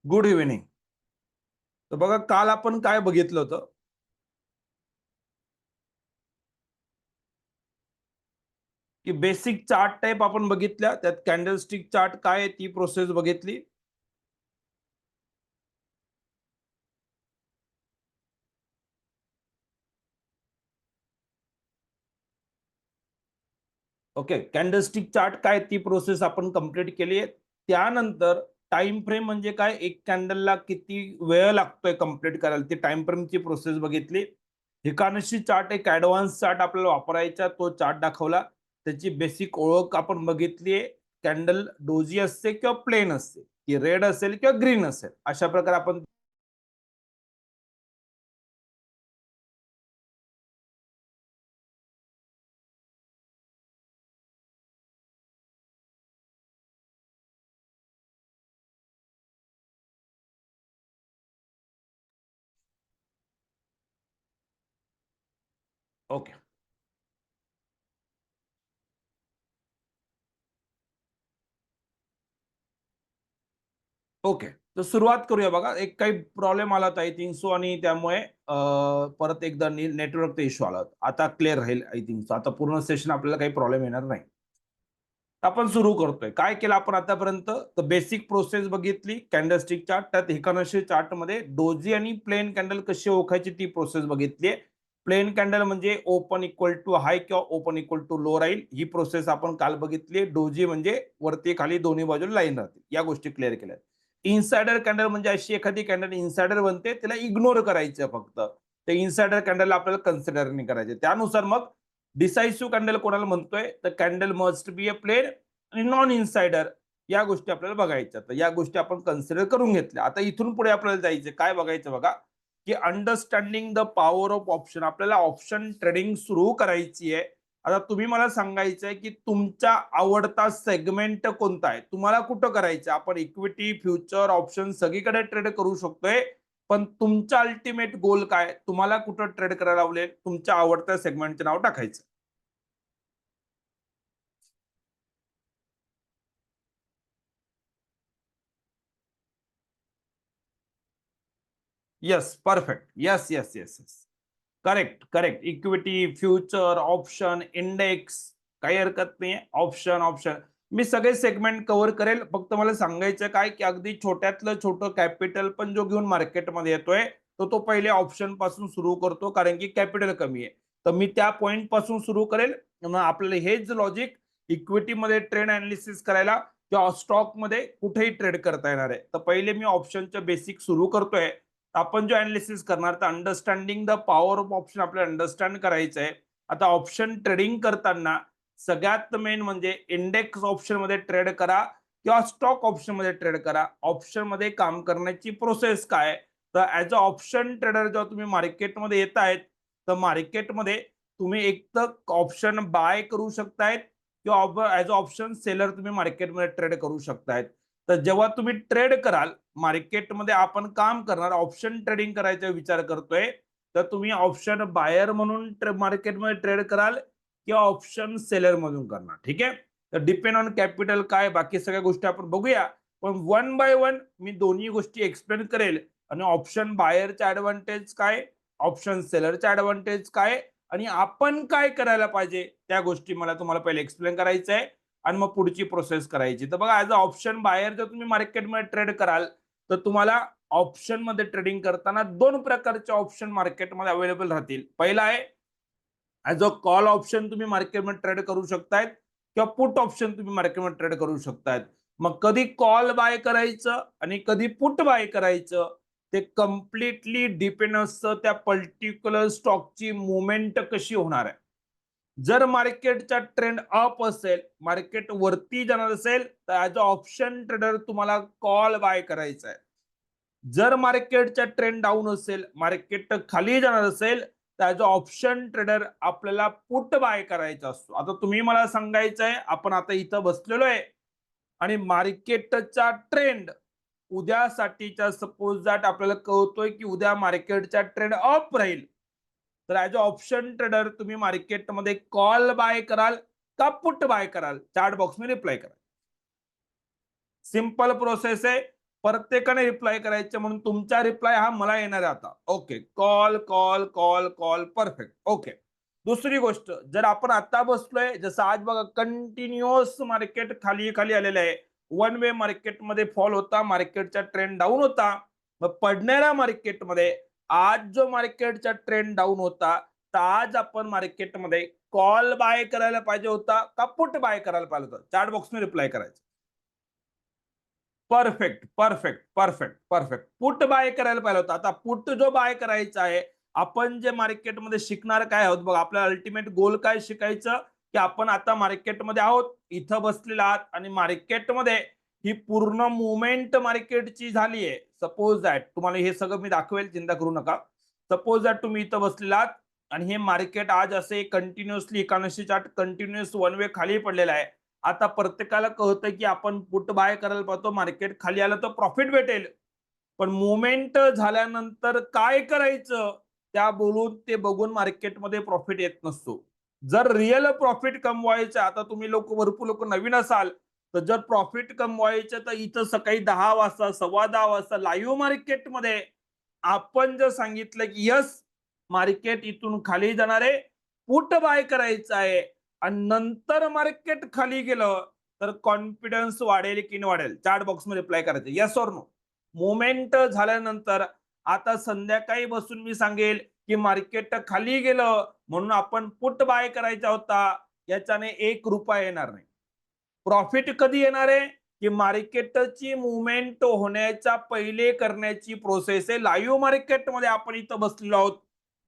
Good evening. तर बघा, काल आपण काय बघितलं होतं की बेसिक चार्ट टाइप आपण बघितल्या. त्यात कॅन्डलस्टिक चार्ट काय आहे ती प्रोसेस बघितली. ओके, कॅन्डलस्टिक चार्ट काय ती प्रोसेस आपण कंप्लीट केली आहे. त्यानंतर टाइम फ्रेम म्हणजे काय, एक कॅन्डलला किती वेळ लागतोय कंप्लीट करायला, ती टाइम फ्रेमची प्रोसेस बघितली. हिकानशी चार्ट एक ऍडव्हान्स चार्ट आपल्याला वापरायचा, तो चार्ट दाखवला. त्याची बेसिक ओळख आपण बघितली आहे. कॅन्डल डोजी असते किंवा प्लेन असते, ती रेड असेल किंवा ग्रीन असेल, अशा प्रकारे आपण. ओके ओके, तर सुरुवात करूया. बघा, एक काही प्रॉब्लेम आला होता आय थिंक सो, आणि त्यामुळे परत एकदा नेटवर्कचा इश्यू आला होता. आता क्लिअर राहील आय थिंक सो. आता पूर्ण सेशन आपल्याला काही प्रॉब्लेम येणार नाही. आपण सुरू करतोय. काय केलं आपण आतापर्यंत, तर बेसिक प्रोसेस बघितली कॅन्डलस्टिक चार्ट. त्यात हिकानशी चार्ट मध्ये डोजी आणि प्लेन कॅन्डल कशी ओळखायची ती प्रोसेस बघितली. प्लेन कॅन्डल म्हणजे ओपन इक्वल टू हाय किंवा ओपन इक्वल टू लो राहील, ही प्रोसेस आपण काल बघितली. डोजी म्हणजे वरती खाली दोन्ही बाजूला लाईन राहते, या गोष्टी क्लिअर केल्या. इनसाइडर कॅन्डल म्हणजे अशी एखादी कॅन्डल इनसाइडर बनते, त्याला इग्नोर करायचं फक्त. ते इनसाइडर कॅन्डल आपल्याला कन्सिडर नाही करायचे. त्यानुसार मग डिसाइसिव्ह कॅन्डल कोणाला म्हणतोय, तर candle must be a plain आणि नॉन इनसाइडर, या गोष्टी आपल्याला बघायच्या. तर या गोष्टी आपण कन्सिडर करून घेतल्या. आता इथून पुढे आपल्याला जायचं काय बघायचं बघा, की understanding the power of option. आपल्याला ऑप्शन ट्रेडिंग सुरू करायची आहे. आता तुम्ही मला सांगायचंय की तुमचा आवडता सेगमेंट कोणता आहे, तुम्हाला कुठं करायचं. आपण इक्विटी, फ्युचर, ऑप्शन सगळीकडे ट्रेड करू शकतोय, पण तुमचा अल्टिमेट गोल काय, तुम्हाला कुठं ट्रेड करायला आवडेल, तुमच्या आवडत्या सेगमेंटचं नाव टाकायचं. Yes, perfect. Yes yes yes yes, correct correct. Equity, future, option, index, काही हरकत नाही. ऑप्शन ऑप्शन मी सगळे सेगमेंट कव्हर करेल. फक्त मला सांगायचं काय, की अगदी छोट्यातलं छोटं कॅपिटल पण जो घेऊन मार्केटमध्ये येतोय, तो तो पहिले ऑप्शन पासून सुरू करतो, कारण की कॅपिटल कमी आहे. तर मी त्या पॉइंट पासून सुरू करेल. मग आपल्याला हेच लॉजिक इक्विटीमध्ये ट्रेड अनालिसिस करायला किंवा स्टॉकमध्ये कुठेही ट्रेड करता येणार आहे. तर पहिले मी ऑप्शनचं बेसिक सुरू करतोय. आपण जो अनालिसिस करणार, तर understanding the power of option आपल्याला अंडरस्टँड करायचं आहे. आता ऑप्शन ट्रेडिंग करताना सगळ्यात मेन म्हणजे इंडेक्स ऑप्शन मध्ये ट्रेड करा किंवा स्टॉक ऑप्शन मध्ये ट्रेड करा. ऑप्शन मध्ये काम करण्याची प्रोसेस काय, तर ऍज अ ऑप्शन ट्रेडर जेव्हा तुम्ही मार्केटमध्ये येत आहेत, तर मार्केटमध्ये तुम्ही एक तर ऑप्शन बाय करू शकतायत किंवा ऍज अ ऑप्शन सेलर तुम्ही मार्केटमध्ये ट्रेड करू शकतायत. तर जेव्हा तुम्ही ट्रेड कराल मार्केटमध्ये, आपण काम करणार ऑप्शन ट्रेडिंग करायचा विचार करतोय, तर तुम्ही ऑप्शन बायर म्हणून मार्केटमध्ये ट्रेड कराल किंवा ऑप्शन सेलर म्हणून करणार. ठीक आहे. तर डिपेंड ऑन कॅपिटल काय, बाकी सगळ्या गोष्टी आपण बघूया. पण वन बाय वन मी दोन्ही गोष्टी एक्सप्लेन करेल. आणि ऑप्शन बायरचा ऍडव्हान्टेज काय, ऑप्शन सेलरचा ऍडव्हान्टेज काय, आणि आपण काय करायला पाहिजे, त्या गोष्टी मला तुम्हाला पहिले एक्सप्लेन करायचं आहे. आणि मग पुढची प्रोसेस करायची. तर बघा, ऍज अ ऑप्शन बायर जर तुम्ही मार्केटमध्ये ट्रेड कराल, तर तुम्हाला ऑप्शन मध्ये ट्रेडिंग करताना दोन प्रकारचे ऑप्शन मार्केटमध्ये अवेलेबल राहतील. पहिला आहे ऍज अ कॉल ऑप्शन, तुम्ही मार्केटमध्ये ट्रेड करू शकतायत किंवा पुट ऑप्शन तुम्ही मार्केटमध्ये ट्रेड करू शकतायत. मग कधी कॉल बाय करायचं आणि कधी पुट बाय करायचं, ते कम्प्लिटली डिपेंड असतं त्या पर्टिक्युलर स्टॉकची मुवमेंट कशी होणार आहे. जर मार्केटचा ट्रेंड अप असेल, मार्केट वरती जाणार असेल, तर ऍज अ ऑप्शन ट्रेडर तुम्हाला कॉल बाय करायचा आहे. जर मार्केटचा ट्रेंड डाऊन असेल, मार्केट खाली जाणार असेल, तर ऍज अ ऑप्शन ट्रेडर आपल्याला पुट बाय करायचा असतो. आता तुम्ही मला सांगायचंय, आपण आता इथं बसलेलो आहे आणि मार्केटचा ट्रेंड उद्यासाठीचा सपोज दॅट आपल्याला कळतोय की उद्या मार्केटचा ट्रेंड अप राहील, तर ऍज अ ऑप्शन ट्रेडर तुम्ही मार्केटमध्ये कॉल बाय कराल का पुट बाय कराल, चॅट बॉक्स मध्ये रिप्लाय करा. सिंपल प्रोसेस आहे. प्रत्येकाने रिप्लाय करायचे, म्हणून तुमचा रिप्लाय हा मला येणार आहे आता. Okay, call call call call, perfect. Okay. दुसरी गोष्ट, जर आपण आता बसलोय, जसं आज बघा कंटिन्युअस मार्केट खाली खाली आलेलं आहे. वन वे मार्केटमध्ये फॉल होता, मार्केटचा ट्रेंड डाऊन होता. मग पडणाऱ्या मार्केटमध्ये आज जो मार्केटचा ट्रेंड डाऊन होता, तर आज आपण मार्केटमध्ये कॉल बाय करायला पाहिजे होता का पुट बाय करायला पाहिजे होता? चॅट बॉक्सने रिप्लाय करायचं. Perfect, perfect, perfect, perfect. Put buy करायला पाहिजे होता. आता पुट जो बाय करायचा आहे, आपण जे मार्केटमध्ये शिकणार काय आहोत बघा, आपला अल्टिमेट गोल काय शिकायचं, की आपण आता मार्केटमध्ये आहोत, इथं बसलेला आहात आणि मार्केटमध्ये ही पूर्ण मुवमेंट मार्केटची झाली आहे. सपोज दॅट तुम्हाला हे सगळं मी दाखवेल, चिंता करू नका. सपोज दॅट तुम्ही इथं बसलेला आहात आणि हे मार्केट आज असे continuously 91 chart continuous one way खाली पडलेला आहे. आता प्रत्येकाला कळतं की आपण पुट बाय करायला पाहतो, मार्केट खाली आलं तर प्रॉफिट भेटेल. पण मुवमेंट झाल्यानंतर काय करायचं त्या बोलून ते बघून मार्केटमध्ये प्रॉफिट येत नसतो. जर रिअल प्रॉफिट कमवायचं, आता तुम्ही भरपूर लोक नवीन असाल, तर जर प्रॉफिट कमवायचं तर इथं सकाळी 10 वाजता, 10:15 वाजता लाईव्ह मार्केटमध्ये आपण जर सांगितलं की यस, मार्केट इथून खाली जाणार आहे, पुट बाय करायचं आहे आणि नंतर मार्केट खाली गेलं तर कॉन्फिडन्स वाढेल की नाही वाढेल? चॅट बॉक्समध्ये रिप्लाय करायचं, येस ऑर नो. मोमेंट झाल्यानंतर आता संध्याकाळी बसून मी सांगेल की मार्केट खाली गेलं म्हणून आपण पुट बाय करायचा होता, याच्याने ₹1 येणार नाही. प्रॉफिट कधी येणार आहे, की मार्केटची मुवमेंट होण्याच्या पहिले करण्याची प्रोसेस आहे. लाईव्ह मार्केटमध्ये आपण इथं बसलेलो आहोत,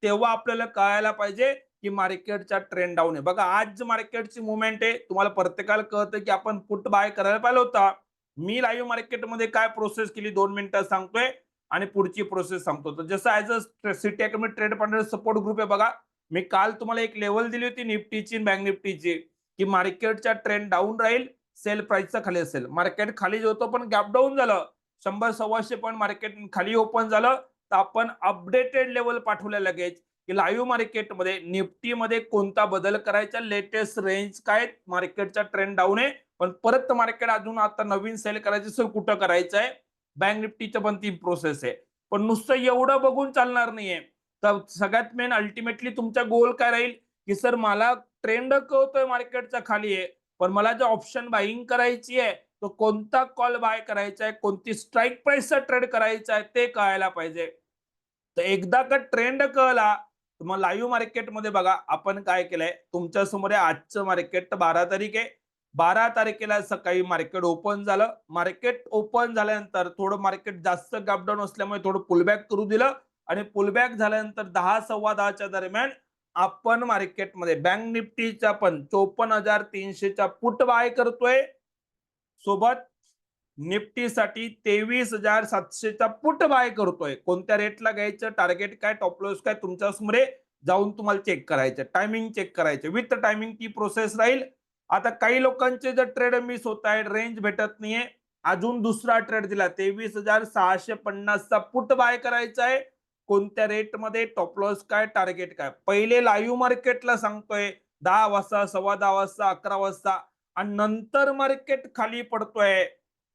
तेव्हा आपल्याला कळायला पाहिजे की मार्केटचा ट्रेंड डाऊन आहे. बघा आज मार्केटची मुवमेंट आहे, तुम्हाला प्रत्येकाला कळतं की आपण पुट बाय करायला पाहिजे होता. मी लाईव्ह मार्केटमध्ये काय प्रोसेस केली 2 मिनिटात सांगतोय आणि पुढची प्रोसेस सांगतो. तर जसं as a city academy trade partner support group आहे बघा, मी काल तुम्हाला एक लेवल दिली होती निफ्टीची बँक निफ्टीची, की मार्केटचा ट्रेंड डाऊन राहील, सेल प्राइसचा खाली असेल. मार्केट खाली होतं पण गॅप डाऊन झालं. 100-125 पॉईंट मार्केट खाली ओपन झालं, तर आपण अपडेटेड लेवल पाठवल्या लगेच, की लाईव्ह मार्केटमध्ये निफ्टीमध्ये कोणता बदल करायचा, लेटेस्ट रेंज काय, मार्केटचा ट्रेंड डाऊन आहे, पण परत मार्केट अजून आता नवीन सेल करायचं असेल कुठं करायचं आहे. बँक निफ्टीचं पण ती प्रोसेस आहे. पण नुसतं एवढं बघून चालणार नाहीये. तर सगळ्यात मेन अल्टिमेटली तुमचा गोल काय राहील, की सर मला ट्रेंड कळतोय मार्केटचा खाली आहे, पण मला जे ऑप्शन बाईंग करायची आहे, तो कोणता कॉल बाय करायचा आहे, कोणती स्ट्राईक प्राइसचा ट्रेड करायचा आहे ते कळायला पाहिजे. तर एकदा का ट्रेंड कळला, तर मग लाईव्ह मार्केटमध्ये बघा आपण काय केलंय, तुमच्या समोर आहे आजचं मार्केट 12 तारीख आहे. 12 तारखेला सकाळी मार्केट ओपन झालं. मार्केट ओपन झाल्यानंतर थोडं मार्केट जास्त गॅपडाऊन असल्यामुळे थोडं पुलबॅक करू दिलं आणि पुलबॅक झाल्यानंतर 10 10:15 दरम्यान आपण मार्केटमध्ये बँक निफ्टीचा पण 54,300 चा पुट बाय करतोय. सोबत निफ्टीसाठी 23,700 चा पुट बाय करतोय. कोणत्या रेटला घ्यायचं, टार्गेट काय, टॉप लॉस काय, तुमच्या समोर जाऊन तुम्हाला चेक करायचं, टायमिंग चेक करायचं. विथ टायमिंग ती प्रोसेस राहील. आता काही लोकांचे जर ट्रेड मिस होत आहे, रेंज भेटत नाहीये, अजून दुसरा ट्रेड दिला 23,650 चा पुट बाय करायचा आहे. कोणत्या रेटमध्ये, टॉप लॉस काय, टार्गेट काय. पहिले लाईव्ह मार्केटला सांगतोय 10 वाजता, 10:15 वाजता, 11 वाजता आणि नंतर मार्केट खाली पडतोय,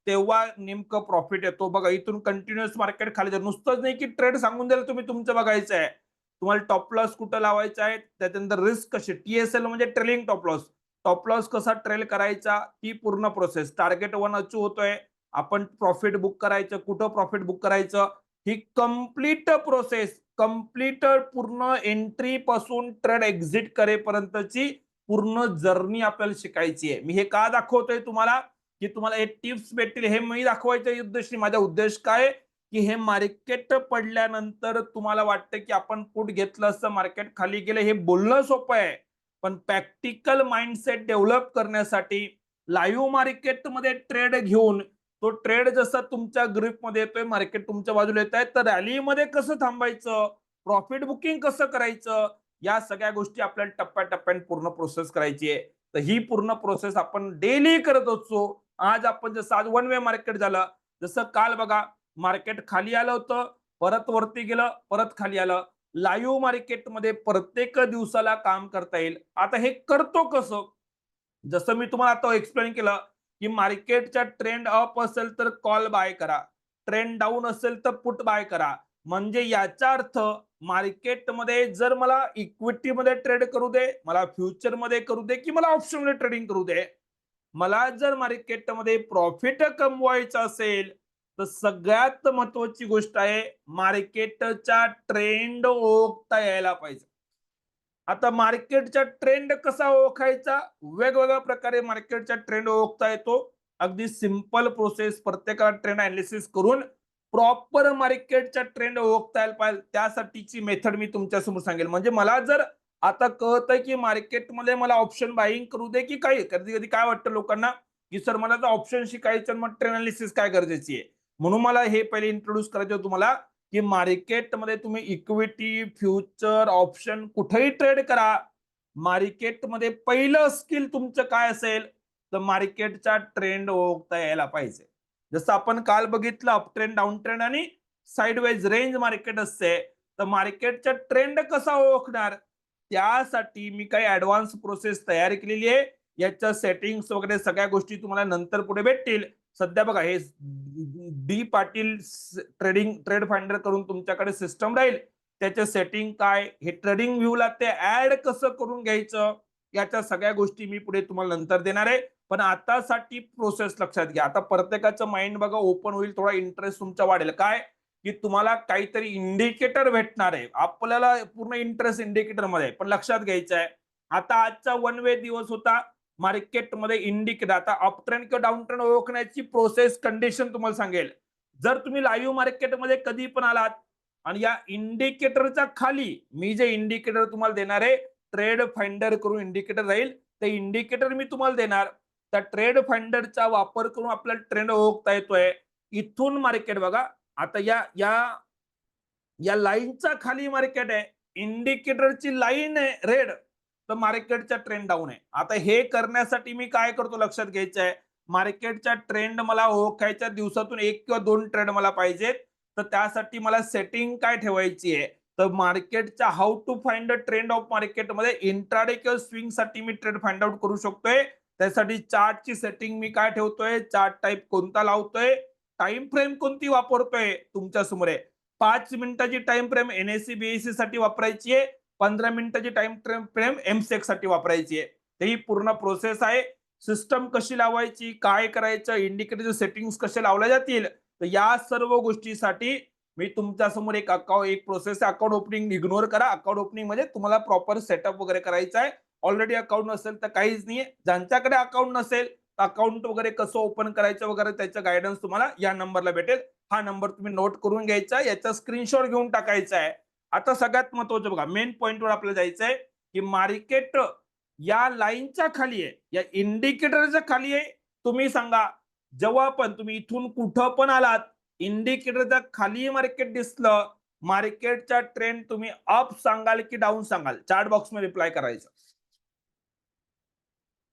तेव्हा नेमकं प्रॉफिट येतो. बघा इथून कंटिन्युअस मार्केट खाली जातं. नुसतंच नाही की ट्रेड सांगून द्यायला तुम्ही तुमचं बघायचं आहे. तुम्हाला टॉप लॉस कुठं लावायचा आहे, त्याच्यानंतर रिस्क कशी, टीएसएल म्हणजे trailing top loss. Top loss कसा ट्रेल करायचा, ती पूर्ण प्रोसेस. टार्गेट 1 अचीव्ह होतोय, आपण प्रॉफिट बुक करायचं, कुठं प्रॉफिट बुक करायचं, ही कंप्लीट प्रोसेस, कंप्लीट पूर्ण एंट्री पासून ट्रेड एक्झिट करेपर्यंतची पूर्ण जर्नी आपल्याला शिकायची आहे. मी हे का दाखवतोय तुम्हाला, की तुम्हाला हे टिप्स भेटतील हे मी दाखवायचा उद्देश. माझा उद्देश काय, की हे मार्केट पडल्यानंतर तुम्हाला वाटतं की आपण पुट घेतलं असतं, मार्केट खाली गेलं, हे बोलणं सोपं आहे. पण प्रॅक्टिकल माइंडसेट डेव्हलप करण्यासाठी लाईव्ह मार्केटमध्ये ट्रेड घेऊन तो ट्रेड जसा तुमच्या ग्रुपमध्ये येतोय, मार्केट तुमच्या बाजूला येत आहे, तर रॅलीमध्ये कसं थांबायचं, प्रॉफिट बुकिंग कसं करायचं, या सगळ्या गोष्टी आपल्याला टप्प्याटप्प्याने पूर्ण प्रोसेस करायची आहे. तर ही पूर्ण प्रोसेस आपण डेली करत असतो. आज आपण जसं आज वन वे मार्केट झालं, जसं काल बघा मार्केट खाली आलं होतं, परत वरती गेलं, परत खाली आलं. लाईव्ह मार्केटमध्ये प्रत्येक दिवसाला काम करता येईल. आता हे करतो कसं? जसं मी तुम्हाला आता एक्सप्लेन केलं, की मार्केटचा ट्रेंड अप असेल तर कॉल बाय करा. ट्रेंड डाऊन असेल तर पुट बाय करा. म्हणजे याचा अर्थ मार्केटमध्ये जर मला इक्विटीमध्ये ट्रेड करू दे, मला फ्युचरमध्ये करू दे, की मला ऑप्शनमध्ये ट्रेडिंग करू दे, मला जर मार्केटमध्ये प्रॉफिट कमवायचं असेल तर सगळ्यात महत्वाची गोष्ट आहे मार्केटचा ट्रेंड ओळखता यायला पाहिजे. आता मार्केटचा ट्रेंड कसा ओळखायचा? वेगवेगळ्या प्रकारे मार्केटचा ट्रेंड ओळखता येतो. अगदी सिंपल प्रोसेस, प्रत्येकाला ट्रेंड अनालिसिस करून प्रॉपर मार्केटचा ट्रेंड ओळखता यायला पाहिजे. त्यासाठीची मेथड मी तुमच्या समोर सांगेल. म्हणजे मला जर आता कळतंय की मार्केटमध्ये मला ऑप्शन बाईंग करू दे की काही, कधी कधी काय वाटतं लोकांना की सर मला तर ऑप्शन शिकायचं, मग ट्रेंड अनालिसिस काय गरजेची आहे. म्हणून मला हे पहिले इंट्रोड्यूस करायचं होतं तुम्हाला की मार्केटमध्ये तुम्ही इक्विटी, फ्युचर, ऑप्शन कुठेही ट्रेड करा. मार्केटमध्ये पहिलं स्किल तुमचं काय असेल तर मार्केटचा ट्रेंड ओळखता यायला पाहिजे. जसं आपण काल बघितलं अप ट्रेंड, डाऊन ट्रेंड आणि साइडवेज रेंज मार्केट असते. तर मार्केटचा ट्रेंड कसा ओळखणार? त्यासाठी मी काही ऍडव्हान्स प्रोसेस तयार केलेली आहे. याच्या सेटिंग्स वगैरे सगळ्या गोष्टी तुम्हाला नंतर पुढे भेटतील. सध्या बघा हे डी पाटील ट्रेड फाइंडर करून तुमच्याकडे सिस्टम राहील. त्याचे सेटिंग काय, हे ट्रेडिंग व्ह्यूला ते ऍड कसं करून घ्यायचं, याच्या सगळ्या गोष्टी मी पुढे तुम्हाला नंतर देणार आहे. पण आतासाठी प्रोसेस लक्षात घ्या. आता प्रत्येकाचं माइंड बघा ओपन होईल, थोडा इंटरेस्ट तुमचा वाढेल. काय की तुम्हाला काहीतरी इंडिकेटर भेटणार आहे. आपल्याला पूर्ण इंटरेस्ट इंडिकेटर मध्ये आहे. पण लक्षात घ्यायचं आहे आता आजचा वन वे दिवस होता. मार्केटमध्ये इंडिकेटर आता अप ट्रेंड किंवा डाऊन ट्रेंड ओळखण्याची प्रोसेस कंडिशन तुम्हाला सांगेल. जर तुम्ही लाईव्ह मार्केटमध्ये कधी पण आलात आणि या इंडिकेटरच्या खाली मी जे इंडिकेटर तुम्हाला देणार आहे, ट्रेड फाइंडर करून इंडिकेटर राहील. ते इंडिकेटर मी तुम्हाला देणार. त्या ट्रेड फाइंडरचा वापर करून आपल्याला ट्रेंड ओळखता येतोय. इथून मार्केट बघा आता या या या लाईनच्या खाली मार्केट आहे, इंडिकेटरची लाईन आहे रेड, तर मार्केटचा ट्रेंड डाऊन आहे. आता हे करण्यासाठी मी काय करतो लक्षात घ्यायचं आहे. मार्केटचा ट्रेंड मला ओळखायच्या दिवसातून एक किंवा दोन ट्रेड मला पाहिजेत. तर त्यासाठी मला सेटिंग काय ठेवायची आहे, तर मार्केटचा how to find a trend of मार्केटमध्ये इंट्राडे किंवा स्विंग साठी मी ट्रेड फाइंड आउट करू शकतोय. त्यासाठी चार्टची सेटिंग मी काय ठेवतोय, चार्ट टाईप कोणता लावतोय, टाइम फ्रेम कोणती वापरतोय तुमच्या समोर आहे. 5 मिनिटाची टाइम फ्रेम एनएससी बीएससी साठी वापरायची आहे. 15 मिनिटाची टाइम फ्रेम एमसेक साठी वापरायची आहे. तर ही पूर्ण प्रोसेस आहे. सिस्टम कशी लावायची, काय करायचं, इंडिकेटरचे सेटिंग्स कसे लावल्या जातील, तर या सर्व गोष्टीसाठी मी तुमच्या समोर एक प्रोसेस आहे. अकाउंट ओपनिंग इग्नोर करा. अकाउंट ओपनिंग म्हणजे तुम्हाला प्रॉपर सेटअप वगैरे करायचा आहे. ऑलरेडी अकाउंट नसेल तर काहीच नाहीये. ज्यांच्याकडे अकाउंट नसेल अकाउंट वगैरे कसं ओपन करायचं वगैरे त्याचं गायडन्स तुम्हाला या नंबरला भेटेल. हा नंबर तुम्ही नोट करून घ्यायचा, याचा स्क्रीनशॉट घेऊन टाकायचा आहे. आता सगळ्यात महत्वाचं बघा, मेन पॉइंटवर आपल्याला जायचंय की मार्केट या लाईनच्या खाली आहे, या इंडिकेटरच्या खाली आहे. तुम्ही सांगा जेव्हा पण तुम्ही इथून कुठं पण आलात, इंडिकेटरच्या खाली मार्केट दिसलं, मार्केटचा ट्रेंड तुम्ही अप सांगाल की डाऊन सांगाल, चार्ट बॉक्स मध्ये रिप्लाय करायचं.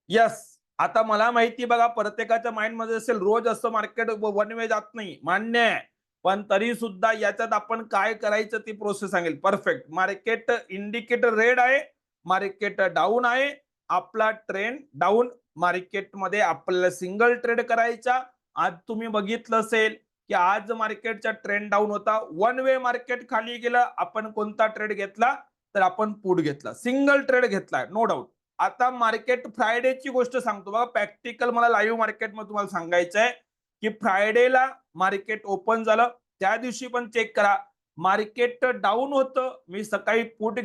यस. आता मला माहिती बघा प्रत्येकाच्या माइंड मध्ये असेल रोज असं मार्केट वन वे जात नाही, मान्य आहे. पण तरी सुद्धा याच्यात आपण काय करायचं ती प्रोसेस सांगेल. परफेक्ट. मार्केट इंडिकेटर रेड आहे, मार्केट डाऊन आहे, आपला ट्रेंड डाऊन. मार्केटमध्ये आपल्याला सिंगल ट्रेड करायचा. आज तुम्ही बघितलं असेल की आज मार्केटचा ट्रेंड डाऊन होता, वन वे मार्केट खाली गेलं. आपण कोणता ट्रेड घेतला, तर आपण पुट घेतला, सिंगल ट्रेड घेतलाय, नो डाऊट. आता मार्केट फ्रायडेची गोष्ट सांगतो बघा, प्रॅक्टिकल मला लाईव्ह मार्केटमध्ये तुम्हाला सांगायचं आहे की फ्रायडेला मार्केट ओपन झालं, त्या दिवशी पण चेक करा मार्केट डाऊन होतं. मी सकाळी पुट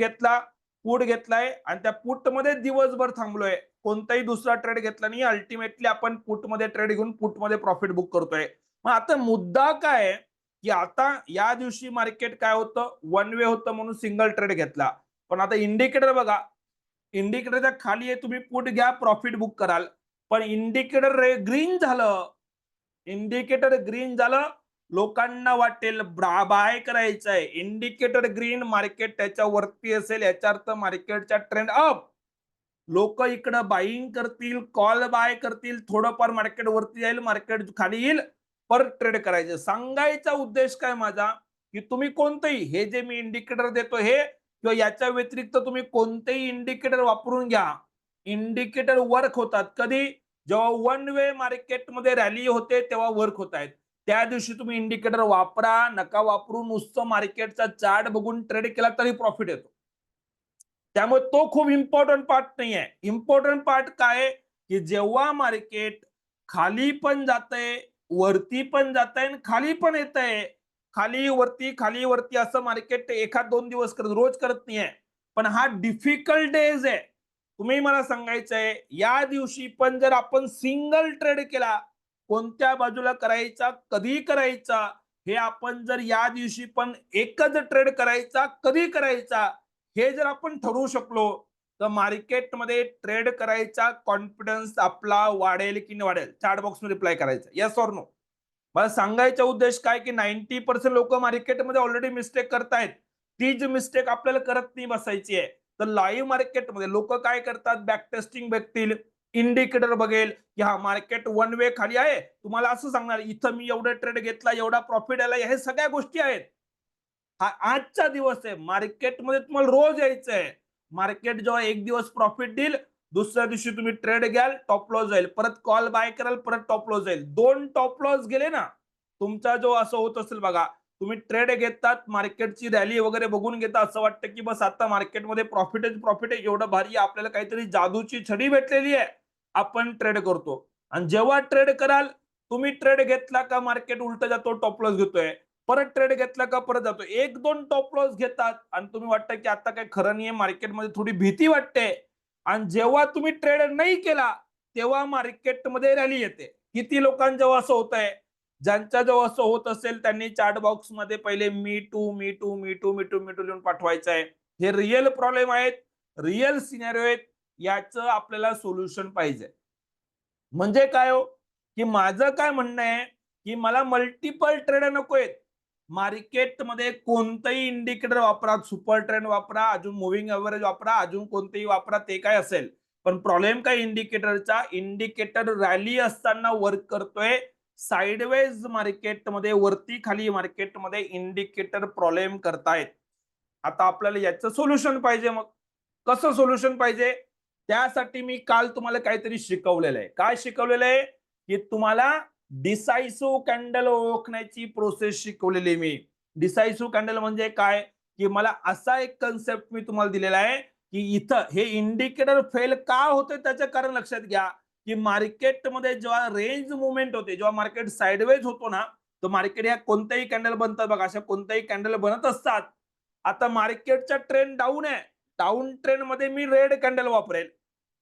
घेतलाय आणि त्या पुट मध्ये दिवसभर थांबलोय, कोणताही दुसरा ट्रेड घेतला नाही. अल्टिमेटली आपण पुट मध्ये ट्रेड घेऊन पुट मध्ये प्रॉफिट बुक करतोय. मग आता मुद्दा काय आहे की आता या दिवशी मार्केट काय होतं, वन वे होतं म्हणून सिंगल ट्रेड घेतला. पण आता इंडिकेटर बघा, इंडिकेटरच्या खाली आहे, तुम्ही पुट घ्या प्रॉफिट बुक कराल. पण इंडिकेटर ग्रीन झालं, इंडिकेटर ग्रीन झालं, लोकांना वाटेल बाय करायचंय. इंडिकेटर ग्रीन, मार्केट त्याच्यावरती असेल, याचा अर्थ मार्केटचा ट्रेंड अप. लोक इकडं बाईंग करतील, कॉल बाय करतील, थोडंफार मार्केट वरती जाईल, मार्केट खाली येईल, परत ट्रेड करायचं. सांगायचा उद्देश काय माझा की तुम्ही कोणतंही हे जे मी इंडिकेटर देतो हे किंवा याच्या व्यतिरिक्त तुम्ही कोणतेही इंडिकेटर वापरून घ्या. इंडिकेटर वर्क होतात कधी, जेव्हा वन वे मार्केटमध्ये रॅली होते तेव्हा वर्क होत आहेत. त्या दिवशी तुम्ही इंडिकेटर वापरा, नका वापरू, नुसतं मार्केटचा चार्ट बघून ट्रेड केला तरी प्रॉफिट येतो. त्यामुळे तो खूप इम्पॉर्टंट पार्ट नाहीये. इम्पॉर्टंट पार्ट काय, की जेव्हा मार्केट खाली पण जातंय, वरती पण जातंय आणि खाली पण येतंय. खाली वरती असं मार्केट एखाद 2 दिवस करत, रोज करत नाहीये. पण हा डिफिकल्ट डेज आहे. तुम्ही मला सांगायचंय, या दिवशी पण जर आपण सिंगल ट्रेड केला, कोणत्या बाजूला करायचा, कधी करायचा, हे आपण जर या दिवशी पण एकच ट्रेड करायचा, कधी करायचा, हे जर आपण ठरवू शकलो, तर मार्केटमध्ये ट्रेड करायचा कॉन्फिडन्स आपला वाढेल की नाही वाढेल? चॅट बॉक्समध्ये रिप्लाय करायचा, येस ऑर नो. मला सांगायचा उद्देश काय, की 90% लोक मार्केटमध्ये ऑलरेडी मिस्टेक करतायत. ती जी मिस्टेक आपल्याला करत नाही बसायची आहे. तर लाईव्ह मार्केटमध्ये लोक काय करतात, बॅक टेस्टिंग बघतील, इंडिकेटर बघेल, की हा मार्केट वन वे खाली आहे, तुम्हाला असं सांगणार इथं मी एवढा ट्रेड घेतला, एवढा प्रॉफिट आला, हे सगळ्या गोष्टी आहेत. हा आजचा दिवस आहे. मार्केटमध्ये तुम्हाला रोज यायचंय. मार्केट जेव्हा एक दिवस प्रॉफिट देईल, दुसऱ्या दिवशी तुम्ही ट्रेड घ्याल, टॉप लॉस जाईल, परत कॉल बाय कराल, परत टॉप लॉस जाईल. 2 टॉप लॉस गेले ना, तुमचा जो असं होत असेल बघा, तुम्ही ट्रेड घेतात, मार्केटची रॅली वगैरे बघून घेता, असं वाटतं की बस आता मार्केटमध्ये प्रॉफिट आहे, एवढं भारी आपल्याला काहीतरी जादूची छडी भेटलेली आहे, आपण ट्रेड करतो. आणि जेव्हा ट्रेड कराल, तुम्ही ट्रेड घेतला का मार्केट उलट जातो, टॉप लॉस घेतोय. परत ट्रेड घेतला का परत जातो. 1-2 टॉप लॉस घेतात आणि तुम्ही वाटतं की आता काही खरं नाहीये, मार्केटमध्ये थोडी भीती वाटते. आणि जेव्हा तुम्ही ट्रेड नाही केला, तेव्हा मार्केटमध्ये रॅली येते. किती लोकांजवळ असं होतंय? ज्यांच्या जवळ असं होत असेल त्यांनी चॅट बॉक्समध्ये पहिले me too me too me too me too me too लिहून पाठवायचं आहे. हे रिअल प्रॉब्लेम आहेत, रिअल सिनेरिओ आहेत. याचं आपल्याला सोल्युशन पाहिजे. म्हणजे काय हो, की माझं काय म्हणणं आहे, की मला मल्टिपल ट्रेड नकोयत. मार्केटमध्ये कोणतंही इंडिकेटर वापरा, सुपर ट्रेंड वापरा, अजून मूव्हिंग एव्हरेज वापरा, अजून कोणतेही वापरा, ते काय असेल. पण प्रॉब्लेम काय इंडिकेटरचा, इंडिकेटर रॅली असताना वर्क करतोय. साइडवेज मार्केटमध्ये, वरती खाली मार्केटमध्ये इंडिकेटर प्रॉब्लेम करतायत. आता आपल्याला याचं सोल्युशन पाहिजे मग. कसं सोल्युशन पाहिजे? त्यासाठी मी काल तुम्हाला काहीतरी शिकवलेलं आहे. काय शिकवलेलं आहे? की तुम्हाला डिसायसिव्ह कॅन्डल ओळखण्याची प्रोसेस शिकवलेली मी. डिसायसिव्ह कॅन्डल म्हणजे काय? की मला असा एक कन्सेप्ट मी तुम्हाला दिलेला आहे, की इथं हे इंडिकेटर फेल का होते त्याचं कारण लक्षात घ्या, की मार्केटमध्ये जेव्हा रेंज मूव्हमेंट होते, जेव्हा मार्केट साइडवेज होतो ना, तर मार्केट ह्या कोणत्याही कॅन्डल बनतात बघा, अशा कोणत्याही कॅन्डल बनत असतात. आता मार्केटचा ट्रेंड डाऊन आहे. डाऊन ट्रेंड मध्ये मी रेड कॅन्डल वापरेल.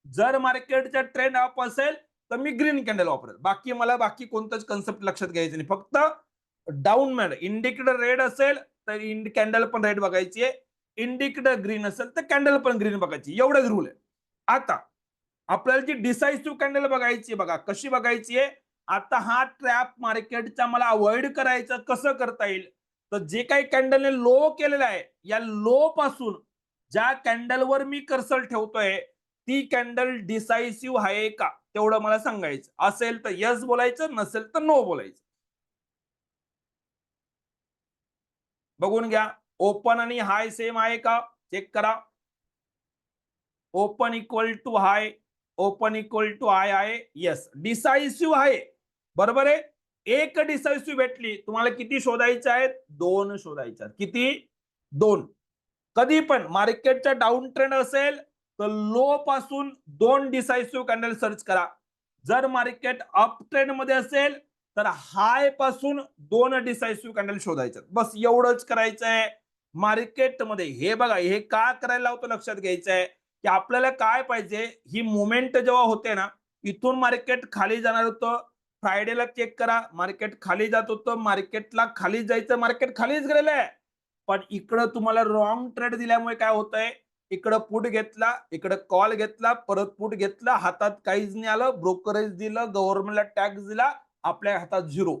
जर मार्केटचा ट्रेंड अप असेल तर मी ग्रीन कॅन्डल वापरेल. बाकी कोणतंच कन्सेप्ट लक्षात घ्यायचं नाही. फक्त डाऊन मॅड इंडिकेटर रेड असेल तर कॅन्डल पण रेड बघायची आहे. इंडिकेटर ग्रीन असेल तर कॅन्डल पण ग्रीन बघायची. एवढंच रूल आहे. आता आपल्याला जी डिसायसिव्ह कॅन्डल बघायची बघा, कशी बघायची आहे? आता हा ट्रॅप मार्केटचा मला अवॉइड करायचं, कसं करता येईल? तर जे काही कॅन्डलने लो केलेलं आहे, या लो पासून ज्या कॅन्डलवर मी कर्सर ठेवतोय, ती कॅन्डल डिसायसिव्ह आहे का? तेवढं मला सांगायचं. असेल तर येस बोलायचं, नसेल तर नो बोलायचं. बघून घ्या. ओपन आणि हाय सेम आहे का? चेक करा. Open equal to high, open equal to high आहे. येस, डिसायसिव्ह आहे. बरोबर आहे. एक डिसायसिव्ह भेटली. तुम्हाला किती शोधायच्या आहेत? 2 शोधायच्या आहेत. किती? 2. कधी पण मार्केटचा डाऊन ट्रेंड असेल तर लो पासून 2 डिसायसिव्ह कॅन्डल सर्च करा. जर मार्केट अप ट्रेंड मध्ये असेल तर हाय पासून 2 डिसायसिव्ह कॅन्डल शोधायचे. बस एवढंच करायचंय. मार्केटमध्ये हे बघा, हे का करायला लावतो लक्षात घ्यायचंय, की आपल्याला काय पाहिजे, ही मुवमेंट जेव्हा होते ना, इथून मार्केट खाली जाणार होतं. फ्रायडेला चेक करा, मार्केट खाली जात होतं, मार्केटला खाली जायचं, मार्केट खालीच गेलेलं आहे. पण इकडं तुम्हाला रॉंग ट्रेड दिल्यामुळे काय होतंय, इकडं पुट घेतला, इकडं कॉल घेतला, परत पुट घेतला, हातात काहीच नाही आलं, ब्रोकरेज दिलं, गव्हर्नमेंटला टॅक्स दिला, आपल्या हातात झिरो.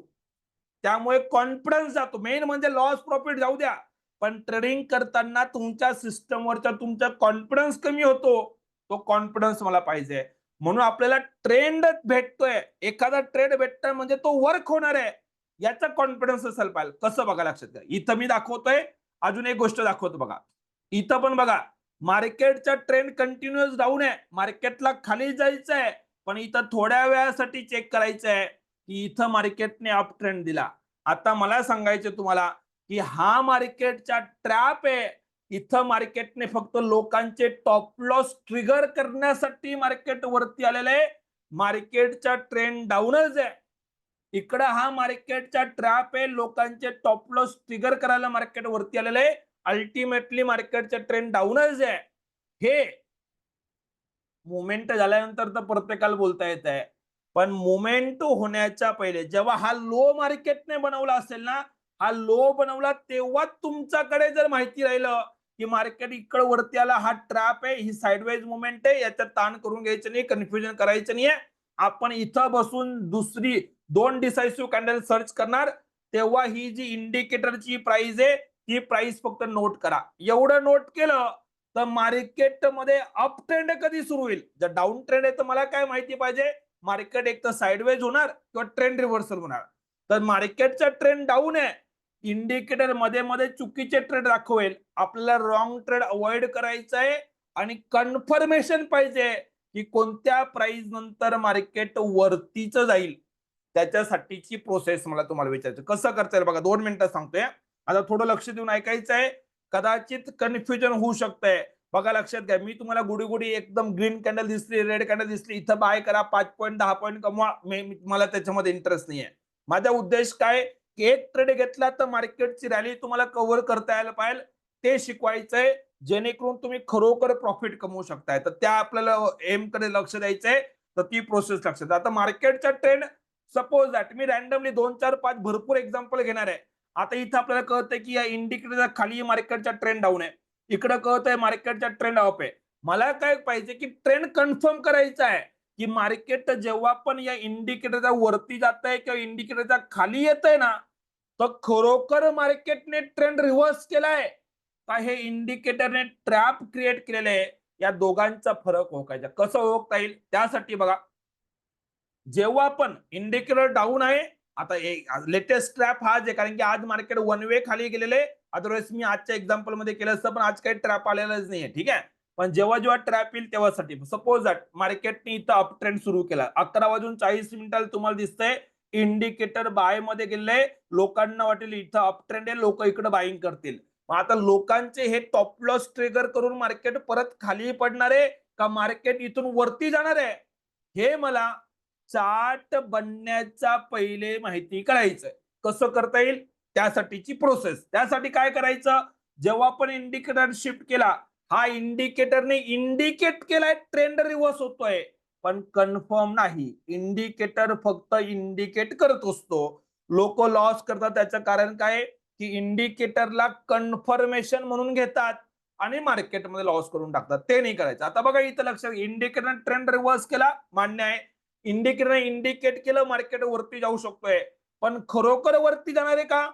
त्यामुळे कॉन्फिडन्स जातो. मेन म्हणजे लॉस प्रॉफिट जाऊ द्या, पण ट्रेडिंग करताना तुमच्या सिस्टमवरचा तुमचा कॉन्फिडन्स कमी होतो. तो कॉन्फिडन्स मला पाहिजे. म्हणून आपल्याला ट्रेंड भेटतोय, एखादा ट्रेड भेटतोय म्हणजे तो वर्क होणार आहे, याचा कॉन्फिडन्स असायला पाहिजे. कसं बघा लक्षात घ्या. इथं मी दाखवतोय, अजून एक गोष्ट दाखवतो बघा. इथं पण बघा, मार्केटचा ट्रेंड कंटिन्युअस डाऊन आहे, मार्केटला खाली जायचं आहे, पण इथं थोड्या वेळासाठी चेक करायचं आहे, की इथं मार्केटने अप ट्रेंड दिला. आता मला सांगायचं तुम्हाला की हा मार्केटचा ट्रॅप आहे. इथं मार्केटने फक्त लोकांचे टॉप लॉस ट्रिगर करण्यासाठी मार्केट वरती आलेलं आहे. मार्केटचा ट्रेंड डाऊनच आहे. इकडं हा मार्केटचा ट्रॅप आहे. लोकांचे टॉप लॉस ट्रिगर करायला मार्केट वरती आलेलं आहे. अल्टिमेटली मार्केटचा ट्रेंड डाऊनच आहे. हे मुवमेंट झाल्यानंतर तर प्रत्येकाला बोलता येत आहे, पण मुवमेंट होण्याच्या पहिले जेव्हा हा लो मार्केटने बनवला असेल ना, हा लो बनवला तेव्हा तुमच्याकडे जर माहिती राहिलं की मार्केट इकडे वरती आला, हा ट्रॅप आहे, ही साइडवेज मुवमेंट आहे, याच्यात ताण करून घ्यायचं नाही, कन्फ्युजन करायचं नाहीये. आपण इथं बसून दुसरी 2 डिसाइसिव्ह कॅन्डल सर्च करणार, तेव्हा ही जी इंडिकेटरची प्राइस आहे ती प्राइस फक्त नोट करा. एवढं नोट केलं तर मार्केटमध्ये अप ट्रेंड कधी सुरू होईल. जर डाऊन ट्रेंड आहे तर मला काय माहिती पाहिजे, मार्केट एक तर साइडवेज होणार किंवा ट्रेंड रिव्हर्सल होणार. तर मार्केटचा ट्रेंड डाऊन आहे, इंडिकेटर मध्ये मध्ये चुकीचे ट्रेड दाखवेल. आपल्याला रॉंग ट्रेड अवॉइड करायचं आहे आणि कन्फर्मेशन पाहिजे की कोणत्या प्राइस नंतर मार्केट वरतीच जाईल. त्याच्यासाठीची प्रोसेस मला तुम्हाला विचारायचं कसं करता येईल बघा. 2 मिनिटं सांगतोय. आता थोडं लक्ष देऊन ऐकायचं आहे. कदाचित कन्फ्युजन होऊ शकतंय. बघा लक्षात घ्या, मी तुम्हाला गुडी गुडी एकदम ग्रीन कॅन्डल दिसली, रेड कॅन्डल दिसली, इथं बाय करा, 5 पॉईंट 10 पॉईंट कमवा, मला त्याच्यामध्ये इंटरेस्ट नाहीये. माझा उद्देश काय की एक ट्रेड घेतला तर मार्केटची रॅली तुम्हाला कव्हर करता यायला पाहिजे, ते शिकवायचंय, जेणेकरून तुम्ही खरोखर प्रॉफिट कमवू शकताय. तर त्या आपल्याला एम कडे लक्ष द्यायचंय. तर ती प्रोसेस लक्षात. आता मार्केटचा trend suppose that me randomly 2 4 5 भरपूर एक्झाम्पल घेणार आहे. आता इथं आपल्याला कळतंय की या इंडिकेटरच्या खाली मार्केटचा ट्रेंड डाऊन आहे, इकडे कळतंय मार्केटचा ट्रेंड अप आहे. मला काय पाहिजे की ट्रेंड कन्फर्म करायचा आहे की मार्केट जेव्हा पण या इंडिकेटरच्या वरती जात आहे किंवा इंडिकेटरच्या खाली येत आहे ना, तर खरोखर मार्केटने ट्रेंड रिव्हर्स केलाय का हे इंडिकेटरने ट्रॅप क्रिएट केलेले आहे. या दोघांचा फरक ओळखायचा. कसं ओळखता येईल त्यासाठी बघा, जेव्हा पण इंडिकेटर डाऊन आहे, आता लेटेस्ट ट्रॅप हाच आहे कारण की आज मार्केट वन वे खाली गेलेले. अदरवाईज मी आजच्या एक्झाम्पल मध्ये केलं असतं, पण आज काही ट्रॅप आलेलाच नाहीये. ठीक आहे, पण जेव्हा जेव्हा ट्रॅप येईल तेव्हासाठी सपोज दॅट मार्केटने इथं अप ट्रेंड सुरू केला, 11:40 तुम्हाला दिसतंय इंडिकेटर बाय मध्ये गेले. लोकांना वाटेल इथं अप ट्रेंड आहे, लोक इकडे बाईंग करतील. मग आता लोकांचे हे टॉप लॉस ट्रिगर करून मार्केट परत खाली पडणार आहे का मार्केट इथून वरती जाणार आहे, हे मला चार्ट बनण्याच्या पहिले माहिती करायचंय. कसं करता येईल त्यासाठीची प्रोसेस. त्यासाठी काय करायचं, जेव्हा आपण इंडिकेटर शिफ्ट केला, हा इंडिकेटरने इंडिकेट केलाय ट्रेंड रिव्हर्स होतोय, पण कन्फर्म नाही. इंडिकेटर फक्त इंडिकेट करत असतो. लोक लॉस करतात त्याचं कारण काय की इंडिकेटरला कन्फर्मेशन म्हणून घेतात आणि मार्केटमध्ये लॉस करून टाकतात. ते नाही करायचं. आता बघा इथं लक्षात, इंडिकेटर ट्रेंड रिव्हर्स केला, मान्य आहे. इंडिकेटर इंडिकेट केलं मार्केट वरती जाऊ शकतोय, पण खरोखर वरती जाणार आहे का,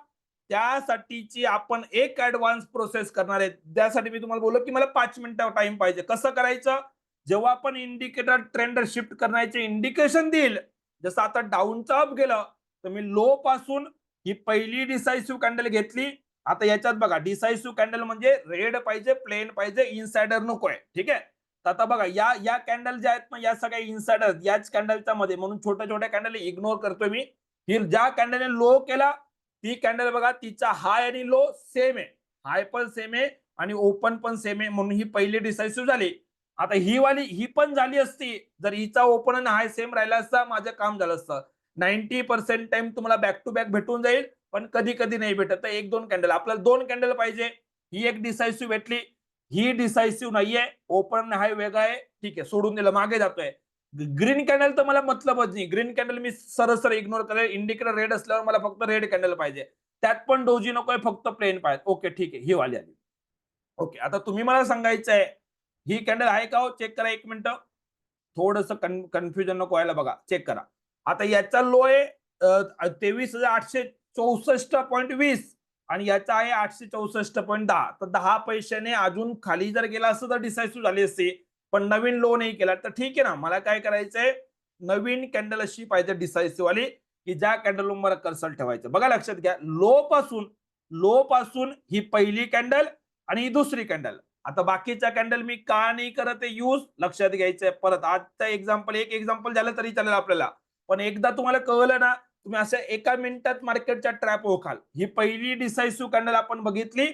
त्यासाठीची आपण एक ऍडव्हान्स प्रोसेस करणार आहे. त्यासाठी मी तुम्हाला बोललो की मला 5 मिनिटं टाइम पाहिजे. कसं करायचं, जेव्हा आपण इंडिकेटर ट्रेंड शिफ्ट करण्याचे इंडिकेशन देईल, जसं आता डाऊनचा अप गेलं तर मी लो पासून ही पहिली डिसाइसिव्ह कॅन्डल घेतली. आता याच्यात बघा, डिसाइसिव्ह कॅन्डल म्हणजे रेड पाहिजे, प्लेन पाहिजे, इनसाइडर नकोय. ठीक आहे, तर आता बघा या या कॅन्डल ज्या आहेत ना, या सगळ्या इनसाइडर याच कॅन्डलच्या मध्ये, म्हणून छोट्या छोट्या कॅन्डल इग्नोर करतोय मी. ही ज्या कॅन्डलने लो केला ती कॅन्डल बघा, तिचा हाय आणि लो सेम आहे, हाय पण सेम आहे आणि ओपन पण सेम आहे, म्हणून ही पहिली डिसाइसिव्ह झाली. आता ही वाली ही पण झाली असती जर हिचा ओपन आणि हाय सेम राहिला असता, माझं काम झालं असतं. 90% टाइम तुम्हाला बॅक टू बॅक भेटून जाईल, पण कधी कधी नाही भेटत. तर 1-2 कॅन्डल, आपल्याला 2 कॅन्डल पाहिजे. ही एक डिसाइसिव्ह भेटली, ही डिसाइसिव्ह नाहीये, ओपन हाय वेगळा आहे. ठीक आहे, सोडून दिलं, मागे जातोय. ग्रीन कॅन्डल तर मला मतलबच नाही, ग्रीन कॅन्डल मी सरळ इग्नोर करेल. इंडिकेटर रेड असल्यावर मला फक्त रेड कॅन्डल पाहिजे, त्यात पण डोजी नकोय, फक्त प्लेन पाहिजे. ओके ठीक आहे, ही वाली आली. ओके, आता तुम्ही मला सांगायचं आहे ही कॅन्डल आहे का हो, चेक करा 1 मिनिट. थोडस कन्फ्युजन नको व्हायला, बघा चेक करा. आता याचा लो आहे 23,864.20 आणि याचा आहे 864.10. तर 10 पैशाने अजून खाली जर गेला असतं तर डिसाइसिव्ह झाली असती, पण नवीन लो नाही केला. तर ठीक आहे ना, मला काय करायचंय, नवीन कॅन्डल अशी पाहिजे डिसाइसिव्ह वाली की ज्या कॅन्डल मला कर्सर ठेवायचं. बघा लक्षात घ्या, लो पासून ही पहिली कॅन्डल आणि ही दुसरी कॅन्डल. आता बाकीच्या कॅन्डल मी का नाही करत यूज, लक्षात घ्यायचंय. परत आजचा एक्झाम्पल, एक एक्झाम्पल झालं तरी चालेल आपल्याला. पण एकदा तुम्हाला कळलं ना, तुम्ही असं एका मिनिटात मार्केटच्या ट्रॅप ओळखाल. ही पहिली डिसायसिव्ह कॅन्डल आपण बघितली.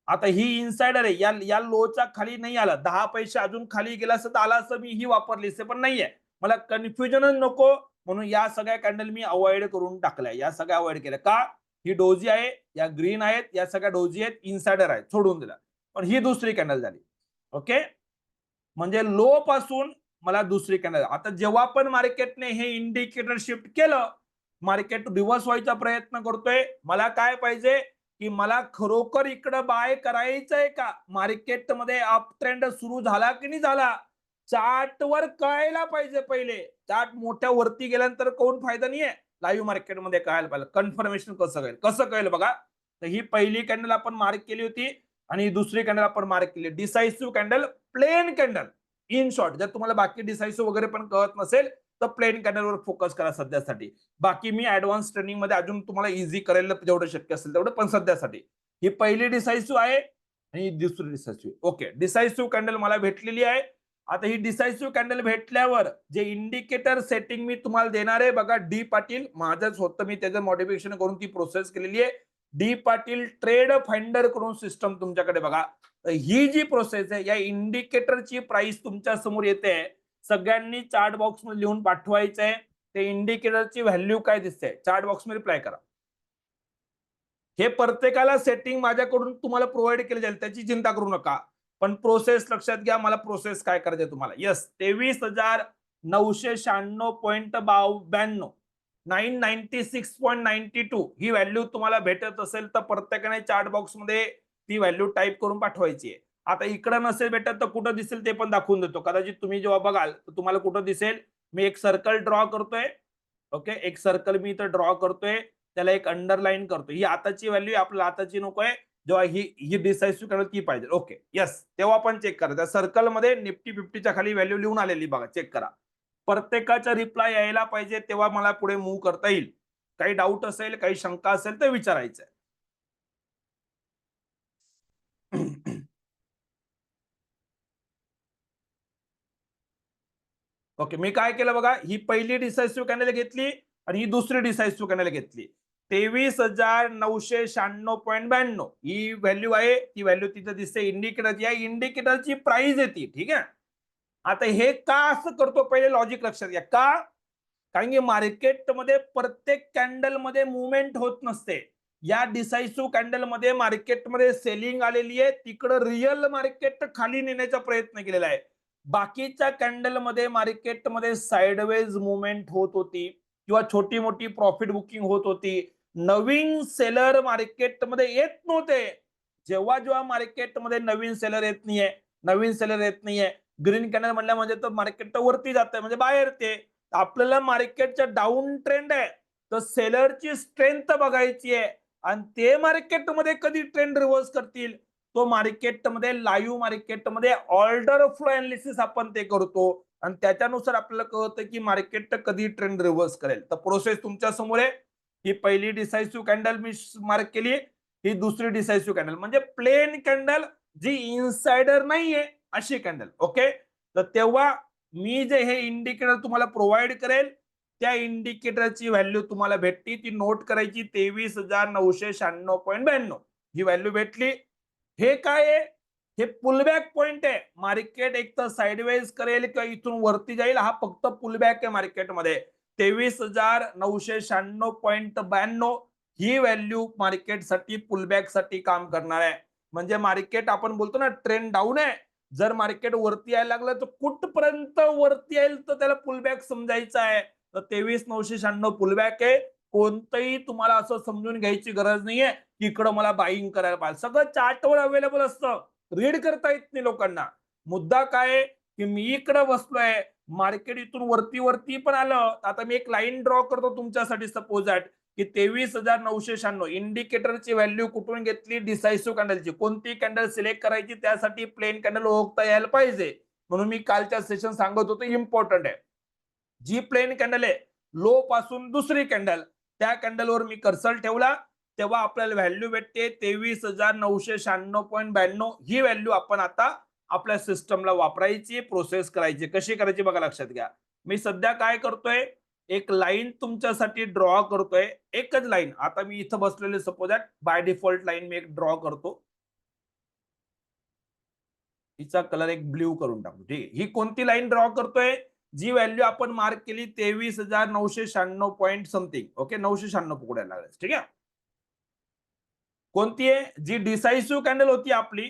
आता ही इनसाइडर आहे, या लोच्या खाली नाही आला, 10 पैसे अजून खाली गेला असं तर आला असं मी ही वापरली असते, पण नाहीये. मला कन्फ्युजनच नको म्हणून या सगळ्या कॅन्डल मी अवॉइड करून टाकल्या, या सगळ्या अवॉइड केल्या. का? ही डोजी आहे, या ग्रीन आहेत, या सगळ्या डोजी आहेत, इनसाइडर आहेत, सोडून दिला. पण ही दुसरी कॅन्डल झाली. ओके, म्हणजे लो पासून मला दुसरी कॅन्डल. आता जेव्हा पण मार्केटने हे इंडिकेटर शिफ्ट केलं, मार्केट रिव्हर्स व्हायचा प्रयत्न करतोय, मला काय पाहिजे की मला खरोखर इकडे बाय करायचंय का, मार्केटमध्ये अप ट्रेंड सुरू झाला की नाही झाला, चार्ट वर कळायला पाहिजे. पहिले चार्ट मोठ्या वरती गेल्यानंतर कोण फायदा नाहीये, लाईव्ह मार्केटमध्ये कळायला पाहिजे. कन्फर्मेशन कसं कळेल बघा. तर ही पहिली कॅन्डल आपण मार्क केली होती आणि ही दुसरी कॅन्डल आपण मार्क केली. Decisive candle, plain candle. In short, जर तुम्हाला बाकी डिसायसिव्ह वगैरे पण कळत नसेल तर प्लेन कॅन्डलवर फोकस करा सध्यासाठी. बाकी मी ऍडव्हान्स ट्रेनिंग मध्ये अजून तुम्हाला इझी करायला जेवढं शक्य असेल तेवढं, पण सध्यासाठी ही पहिली डिसायसिव्ह आहे आणि ही दुसरी डिसायसिव्ह. ओके, डिसायसिव्ह कॅन्डल मला भेटलेली आहे. आता ही डिसायसिव्ह कॅन्डल भेटल्यावर जे इंडिकेटर सेटिंग मी तुम्हाला देणार आहे बघा, डी पाटील माझंच होतं, मी त्याचं मॉडिफिकेशन करून ती प्रोसेस केलेली आहे. डी पाटील ट्रेड फाइंडर करून सिस्टम तुमच्याकडे बघा. ही जी प्रोसेस आहे, या इंडिकेटरची प्राइस तुमच्या समोर येते. सगळ्यांनी चार्ट बॉक्स मध्ये लिहून पाठवायचंय. ते इंडिकेटरची व्हॅल्यू काय दिसते चार्ट बॉक्स मध्ये रिप्लाय करा. हे प्रत्येकाला सेटिंग माझ्याकडून तुम्हाला प्रोव्हाइड केले जाईल, त्याची चिंता करू नका. पण प्रोसेस लक्षात घ्या, मला प्रोसेस काय करायचे तुम्हाला. येस, 23,996.92, 996.92 ही व्हॅल्यू तुम्हाला भेटत असेल तर प्रत्येकाने चार्ट बॉक्स मध्ये ती व्हॅल्यू टाईप करून पाठवायची आहे. आता इकडे नसेल भेटत तर कुठं दिसेल ते पण दाखवून देतो. कदाचित तुम्ही जेव्हा बघाल तर तुम्हाला कुठं दिसेल, मी एक सर्कल ड्रॉ करतोय. ओके, एक सर्कल मी इथं ड्रॉ करतोय, त्याला एक अंडरलाईन करतो. ही आताची व्हॅल्यू आपल्याला आताची नकोय, जेव्हा ही डिसायसिव्ह कॅन्डल ती पाहिजे. ओके, यस, तेव्हा पण चेक करा. त्या सर्कल मध्ये निफ्टी 50च्या खाली व्हॅल्यू लिहून आलेली बघा, चेक करा. प्रत्येकाचा रिप्लाय यायला पाहिजे, तेव्हा मला पुढे मूव्ह करता येईल. काही डाऊट असेल, काही शंका असेल तर विचारायचं. ओके, मी काय केलं बघा, ही पहिली डिसायसिव्ह कॅन्डल घेतली आणि ही दुसरी डिसायसिव्ह कॅन्डल घेतली. 23,996.92 ही व्हॅल्यू आहे. ती व्हॅल्यू तिथे दिसते इंडिकेटरची. या इंडिकेटरची प्राइस येते. ठीक आहे. आता हे का असं करतो, पहिले लॉजिक लक्षात घ्या. का? कारण की मार्केटमध्ये प्रत्येक कॅन्डल मध्ये मुवमेंट होत नसते. या डिसायसिव्ह कॅन्डल मध्ये मार्केटमध्ये सेलिंग आलेली आहे, तिकडं रिअल मार्केट खाली नेण्याचा प्रयत्न केलेला आहे. बाकीच्या कॅन्डल मध्ये मार्केटमध्ये साइडवेज मुवमेंट होत होती किंवा छोटी मोठी प्रॉफिट बुकिंग होत होती. नवीन सेलर मार्केटमध्ये येत नव्हते. जेव्हा जेव्हा मार्केटमध्ये नवीन सेलर येत नाहीये, ग्रीन कॅन्डल म्हणल्या म्हणजे तर मार्केट वरती जात आहे, म्हणजे बाहेर ते. आपल्याला मार्केटच्या डाऊन ट्रेंड आहे, तर सेलरची स्ट्रेंथ बघायची आहे आणि ते मार्केटमध्ये कधी ट्रेंड रिव्हर्स करतील, तो मार्केटमध्ये लाईव्ह मार्केटमध्ये ऑर्डर फ्लो अनालिसिस आपण ते करतो आणि त्याच्यानुसार आपल्याला कळतं की मार्केट कधी ट्रेंड रिव्हर्स करेल. तर प्रोसेस तुमच्या समोर आहे. ही पहिली डिसायसिव्ह कॅन्डल मी मार्क केली, ही दुसरी डिसायसिव्ह कॅन्डल म्हणजे प्लेन कॅन्डल, जी इनसाइडर नाहीये अशी कॅन्डल. ओके, तर तेव्हा मी जे हे इंडिकेटर तुम्हाला प्रोव्हाइड करेल, त्या इंडिकेटरची व्हॅल्यू तुम्हाला भेटती, ती नोट करायची. 23,996.92 ही व्हॅल्यू भेटली. हे काय आहे? हे पुलबॅक पॉइंट आहे. मार्केट एक तर साइडवेज करेल किंवा इथून वरती जाईल, हा फक्त पुलबॅक आहे मार्केटमध्ये. 23,996.92 ही व्हॅल्यू मार्केटसाठी पुलबॅक साठी काम करणार आहे. म्हणजे मार्केट आपण बोलतो ना ट्रेंड डाऊन आहे, जर मार्केट वरती यायला लागलं तर कुठपर्यंत वरती येईल तर त्याला पुलबॅक समजायचं आहे. तर 23,996 पुलबॅक आहे. कोणतंही तुम्हाला असं समजून घ्यायची गरज नाहीये की इकडं मला बाईंग करायला पाहिजे. सगळं चार्टवर अवेलेबल असतं, रीड करता येत नाही लोकांना. मुद्दा काय आहे की मी इकडं बसलोय, मार्केट इथून वरती वरती पण आलं. आता मी एक लाईन ड्रॉ करतो तुमच्यासाठी. सपोज दॅट की 23,996 इंडिकेटरची व्हॅल्यू कुठून घेतली, डिसायसिव्ह कॅन्डलची. कोणती कॅन्डल सिलेक्ट करायची, त्यासाठी प्लेन कॅन्डल ओळखता यायला पाहिजे. म्हणून मी कालच्या सेशन सांगत होतो, इम्पॉर्टंट आहे. जी प्लेन कॅन्डल आहे, लो पासून दुसरी कॅन्डल, त्या कॅन्डलवर मी कर्सर ठेवला, तेव्हा आपल्याला व्हॅल्यू भेटते 23,996.92. ही व्हॅल्यू आपण आता आपल्या सिस्टमला वापरायची, प्रोसेस करायची. कशी करायची बघा, लक्षात घ्या. मी सध्या काय करतोय, एक लाईन तुमच्यासाठी ड्रॉ करतोय, एकच लाईन. आता मी इथं बसलेले suppose that by default line मी एक ड्रॉ करतो. हिचा कलर एक ब्ल्यू करून टाकू. ठीक आहे. ही कोणती लाईन ड्रॉ करतोय? जी व्हॅल्यू आपण मार्क केली 23,996 पॉईंट समथिंग. ओके, 996 पकडायला लागले. ठीक आहे. कोणती आहे? जी डिसाइसिव्ह कॅन्डल होती आपली,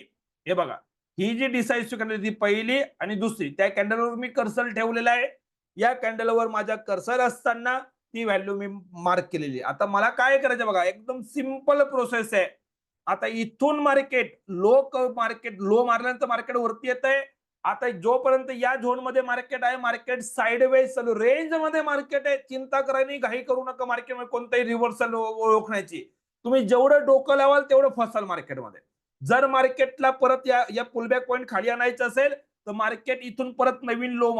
हे बघा, ही जी डिसाइसिव्ह कॅन्डल होती पहिली आणि दुसरी, त्या कॅन्डलवर मी कर्सर ठेवलेला आहे. या कॅन्डलवर माझा कर्सर असताना ती व्हॅल्यू मी मार्क केलेली. आता मला काय करायचं बघा, एकदम सिंपल प्रोसेस आहे. आता इथून मार्केट लो मारल्यानंतर मार्केट वरती येत आहे. आता जोपर्यंत या झोन मध्ये मार्केट आहे, मार्केट साइडवेज चालू, रेंज मध्ये मार्केट आहे, चिंता करायची घाई करू नका मार्केटमध्ये कोणताही रिव्हर्सल ओळखण्याची. तुम्ही जेवढं डोकं लावाल तेवढं फसाल मार्केटमध्ये. जर मार्केटला परत या पुलबॅक पॉईंट खाली आणायचं असेल तर मार्केट इथून परत नवीन लो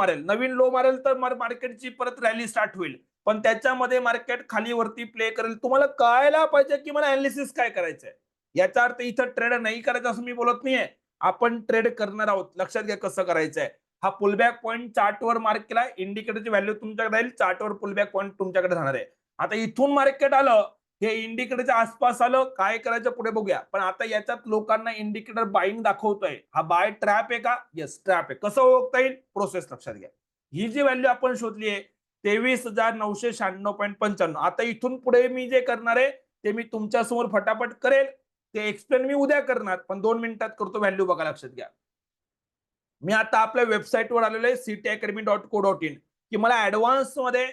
मारेल तर मार्केटची परत रॅली स्टार्ट होईल. पण त्याच्यामध्ये मार्केट खाली वरती प्ले करेल. तुम्हाला कळायला पाहिजे की मला अनालिसिस काय करायचंय. याचा अर्थ इथं ट्रेड नाही करायचं असं मी बोलत नाहीये. आपण ट्रेड करणार आहोत. लक्षात घ्या कसं करायचंय. हा पुलबॅक पॉईंट चार्टवर मार्क केला, इंडिकेटरची व्हॅल्यू तुमच्याकडे राहील, चार्टवर पुलबॅक पॉईंट तुमच्याकडे राहणार आहे. आता इथून मार्केट आलं, हे इंडिकेटरच्या आसपास आलं, काय करायचं पुढे बघूया. पण आता याच्यात लोकांना इंडिकेटर बाईंग दाखवतोय. हा बाय ट्रॅप आहे का? येस, ट्रॅप आहे. कसं ओळखता येईल? प्रोसेस लक्षात घ्या. ही जी व्हॅल्यू आपण शोधली आहे 23,996.95. आता इथून पुढे मी जे करणार आहे ते मी तुमच्या समोर फटाफट करेल. ते एक्सप्लेन मी उद्या करणार, पण 2 मिनिटात करतो. व्हॅल्यू बघा, लक्षात घ्या. मी आता आपल्या वेबसाईटवर आलेलो आहे ctacademy.co.in, की मला ऍडव्हान्स मध्ये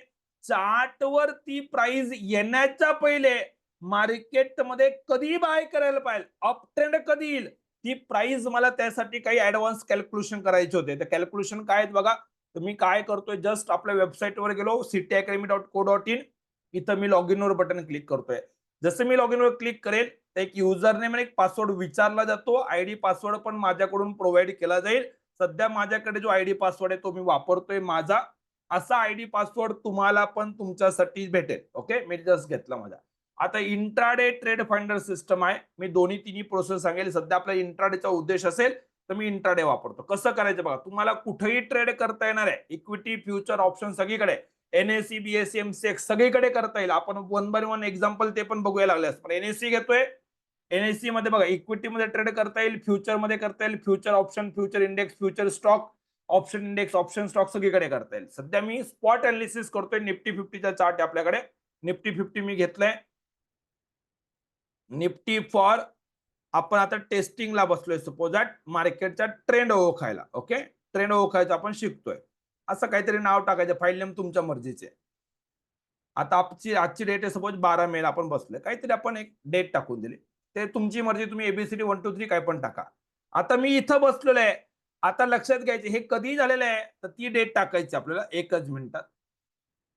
चार्टवर ती प्राइस येण्याच्या पहिले मार्केटमध्ये कधी बाय करायला पाहिजे, अप ट्रेंड कधी येईल, ती प्राइस मला त्यासाठी काही ऍडव्हान्स कॅल्क्युलेशन करायचे होते. तर कॅल्क्युलेशन काय आहेत बघा. तर मी काय करतोय, जस्ट आपल्या वेबसाईटवर गेलो ctacademy.co.in, इथं मी लॉग इनवर बटन क्लिक करतोय. जसं मी लॉग इनवर क्लिक करेल तर एक युजर नेम आणि एक पासवर्ड विचारला जातो. आयडी पासवर्ड पण माझ्याकडून प्रोव्हाइड केला जाईल. सध्या माझ्याकडे जो आयडी पासवर्ड आहे तो मी वापरतोय माझा. असा आयडी पासवर्ड तुम्हाला पण तुमच्यासाठी भेटेल. ओके, मी जस्ट घेतला माझा. आता इंट्राडे ट्रेड फाइंडर सिस्टम आहे. मी दोन्ही तिन्ही प्रोसेस सांगेल. सध्या आपला इंट्राडेचा उद्देश असेल तर मी इंट्राडे वापरतो. कसं करायचं बघा. तुम्हाला कुठेही ट्रेड करता येणार आहे. इक्विटी, फ्युचर, ऑप्शन सगळीकडे, एनएससी, बीएससी, एमसीएक्स सगळीकडे करता येईल. आपण 1 बाय 1 एक्झाम्पल ते पण बघूया लागल्यास. पण एनएससी घेतोय. एनएससी मध्ये बघा, इक्विटी मध्ये ट्रेड करता येईल, फ्युचर मध्ये करता येईल, future option, future index, future stock, option index, option stock सगळीकडे करता येईल. सध्या मी स्पॉट अनालिसिस करतोय. निफ्टी 50चा चार्ट आहे आपल्याकडे. निफ्टी 50 मी घेतलाय. निफ्टी फॉर आपण आता टेस्टिंगला बसलोय. सपोज दॅट मार्केटचा ट्रेंड ओळखायला. ओके, ट्रेंड ओळखायचं आपण शिकतोय. असं काहीतरी नाव टाकायचं, फाईल नेम तुमच्या मर्जीचे. आता आजची डेट आहे सपोज 12 मे ला आपण बसलोय. काहीतरी आपण एक डेट टाकून दिली. ते तुमची मर्जी, तुम्ही एबीसीडी 1 2 3 काय पण टाका. आता मी इथं बसलेलो आहे. आता लक्षात घ्यायचे हे कधी झालेलं आहे, तर ती डेट टाकायची आपल्याला एकच मिनिटात.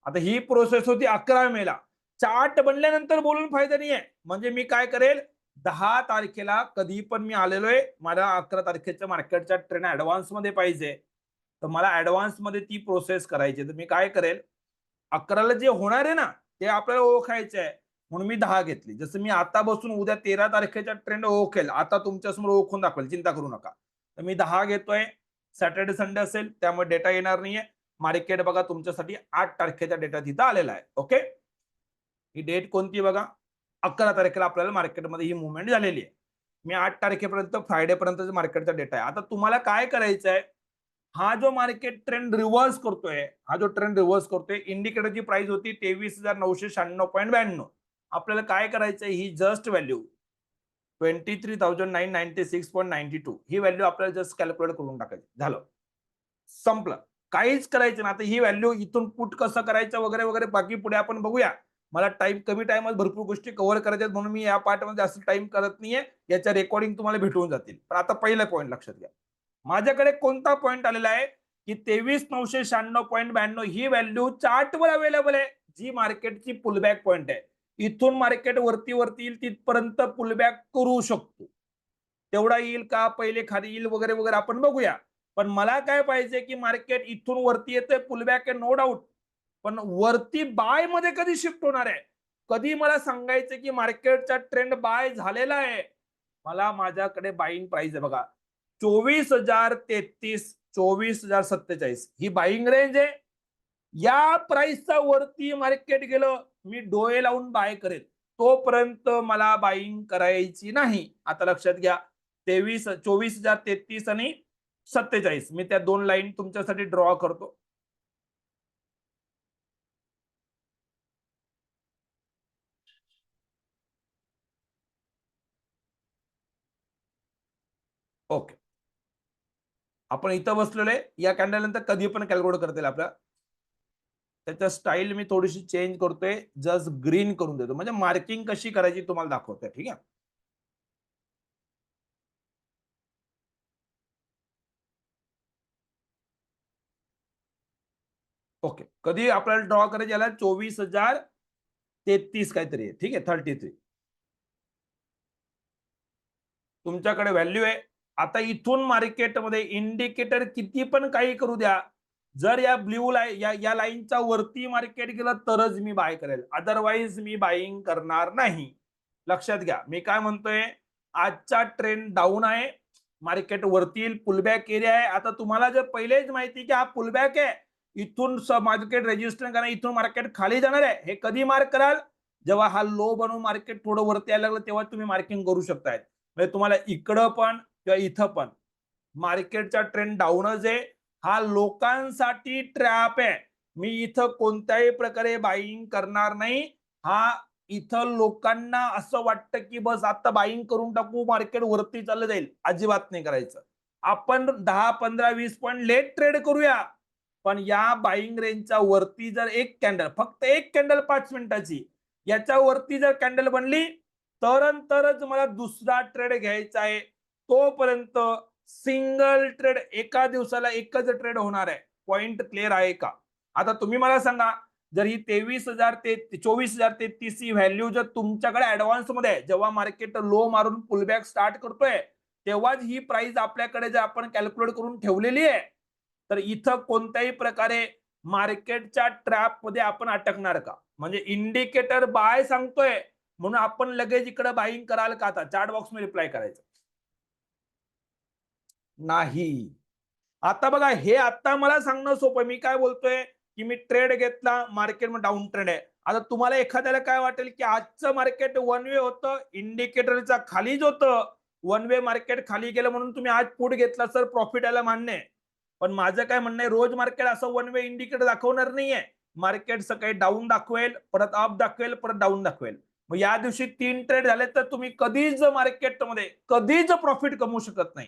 आता ही प्रोसेस होती 11 मे ला. चार्ट बनल्यानंतर बोलून फायदा नाहीये. म्हणजे मी काय करेल, 10 तारखेला कधी पण मी आलेलो आहे, मला 11 तारखेच्या मार्केटच्या ट्रेंड ऍडव्हान्स मध्ये पाहिजे, तर मला ऍडव्हान्स मध्ये ती प्रोसेस करायची. तर मी काय करेल, 11ला जे होणार आहे ना ते आपल्याला ओळखायचं आहे. म्हणून मी 10 घेतली. जसं मी आता बसून उद्या 13 तारखेच्या ट्रेंड ओळखेल, आता तुमच्यासमोर ओळखून दाखवेल, चिंता करू नका. तर मी 10 घेतोय. सॅटर्डे संडे असेल त्यामुळे डेटा येणार नाहीये. मार्केट बघा तुमच्यासाठी 8 तारखेचा डेटा तिथं आलेला आहे. ओके, ही डेट कोणती बघा, 11 तारखेला आपल्याला मार्केटमध्ये ही मुवमेंट झालेली आहे. मी 8 तारखेपर्यंत फ्रायडे पर्यंत मार्केटचा डेटा आहे. आता तुम्हाला काय करायचं आहे, हा जो मार्केट ट्रेंड रिव्हर्स करतोय, इंडिकेटरची प्राइस होती 23,996.92. आपल्याला काय करायचंय, ही जस्ट व्हॅल्यू 23,996.92 ही व्हॅल्यू आपल्याला जस्ट कॅल्क्युलेट करून टाकायची. झालं, संपलं. काहीच करायचं ना. आता ही व्हॅल्यू इथून पुट कसं करायचं वगैरे वगैरे बाकी पुढे आपण बघूया. मला कमी टाइमात भरपूर गोष्टी कव्हर करायच्या आहेत, म्हणून मी या पार्टमध्ये जास्त टाइम करत नाहीये. याच्या रेकॉर्डिंग तुम्हाला भेटून जातील. पण आता पहिला पॉईंट लक्षात घ्या. माझ्याकडे कोणता पॉईंट आलेला आहे की 23,996.92 ही व्हॅल्यू चार्टवर अवेलेबल आहे, जी मार्केटची पुलबॅक पॉईंट आहे. इथून मार्केट वरती येईल, तिथपर्यंत पुलबॅक करू शकतो. तेवढा येईल का, पहिले खाली येईल वगैरे वगैरे आपण बघूया. पण मला काय पाहिजे की मार्केट इथून वरती येतंय, पुलबॅक आहे नो डाऊट, पण वरती बाय मध्ये कधी शिफ्ट होणार आहे, कधी मला सांगायचं की मार्केटचा ट्रेंड बाय झालेला आहे. मला माझ्याकडे बाईंग प्राइस आहे बघा, 24,033, 24,047 ही बाईंग रेंज आहे. या प्राइसचा वरती मार्केट गेलं, मी डोळे लावून बाय करेल, तोपर्यंत मला बाईंग करायची नाही. आता लक्षात घ्या, 24,033 आणि 47 मी त्या दोन लाईन तुमच्यासाठी ड्रॉ करतो. ओके, आपण इथं बसलेलो आहे. या कॅन्डल नंतर कधी पण कॅल्क्युलेट करता येईल आपल्याला. त्याच्या स्टाईल मी थोडीशी चेंज करतोय, जस्ट ग्रीन करून देतो, म्हणजे मार्किंग कशी करायची तुम्हाला दाखवतोय. ठीक आहे. ओके, कधी आपल्याला ड्रॉ करायची, याला 24,033 काहीतरी आहे. ठीक आहे, 33 तुमच्याकडे व्हॅल्यू आहे. आता इथून मार्केटमध्ये इंडिकेटर किती पण काही करू द्या, जर या ब्ल्यू लाईन या लाईनच्या वरती मार्केट गेलं तरच मी बाय करेल, अदरवाईज मी बाईंग करणार नाही. लक्षात घ्या, मी काय म्हणतोय, आजचा ट्रेंड डाऊन आहे, मार्केट वरती पुलबॅक एरिया आहे. आता तुम्हाला जर पहिलेच माहिती की हा पुलबॅक आहे, इथून मार्केट रेजिस्टन्स करणार, इथून मार्केट खाली जाणार आहे, हे कधी मार्क कराल, जेव्हा हा लो बनवून मार्केट थोडं वरती यायला लागलं तेव्हा तुम्ही मार्किंग करू शकताय. म्हणजे तुम्हाला इकडं पण किंवा इथं पण मार्केटचा ट्रेंड डाऊनच आहे, हा लोकांसाठी ट्रॅप आहे. मी इथं कोणत्याही प्रकारे बाईंग करणार नाही. हा इथं लोकांना असं वाटतं की बस आता बाईंग करून टाकू, मार्केट वरती चाललं जाईल, अजिबात नाही करायचं. आपण 10, 15, 20 पॉईंट लेट ट्रेड करूया, पण या बाईंग रेंजच्या वरती जर एक कॅन्डल, फक्त एक कॅन्डल 5 मिनिटाची, याच्या वरती जर कॅन्डल बनली तरच मला दुसरा ट्रेड घ्यायचा आहे. तोपर्यंत सिंगल ट्रेड, एका दिवसाला एकच ट्रेड होणार आहे. पॉइंट क्लिअर आहे का? आता तुम्ही मला सांगा, जर ही 24,033 ही व्हॅल्यू जर तुमच्याकडे ऍडव्हान्स मध्ये आहे, जेव्हा मार्केट लो मारून पुलबॅक स्टार्ट करतोय, तेव्हाच ही प्राइस आपल्याकडे जर आपण कॅल्क्युलेट करून ठेवलेली आहे, तर इथं कोणत्याही प्रकारे मार्केटच्या ट्रॅप मध्ये आपण अटकणार का? म्हणजे इंडिकेटर बाय सांगतोय म्हणून आपण लगेच इकडे बाईंग कराल का? आता चॅट बॉक्स मध्ये रिप्लाय करायचं नाही. आता बघा, हे आता मला सांगणं सोपं, मी काय बोलतोय की मी ट्रेड घेतला, मार्केट डाऊन ट्रेंड आहे. आता तुम्हाला एखाद्याला काय वाटेल की आजचं मार्केट वन वे होतं, इंडिकेटरचा खालीच होतं, वन वे मार्केट खाली गेलं म्हणून तुम्ही आज पुट घेतला, सर प्रॉफिट यायला मान्य आहे. पण माझं काय म्हणणं आहे, रोज मार्केट असं वन वे इंडिकेटर दाखवणार नाहीये. मार्केट सकाळी डाऊन दाखवेल, परत अप दाखवेल, परत डाऊन दाखवेल. मग या दिवशी 3 ट्रेड झाले तर तुम्ही कधीच मार्केटमध्ये कधीच प्रॉफिट कमवू शकत नाही.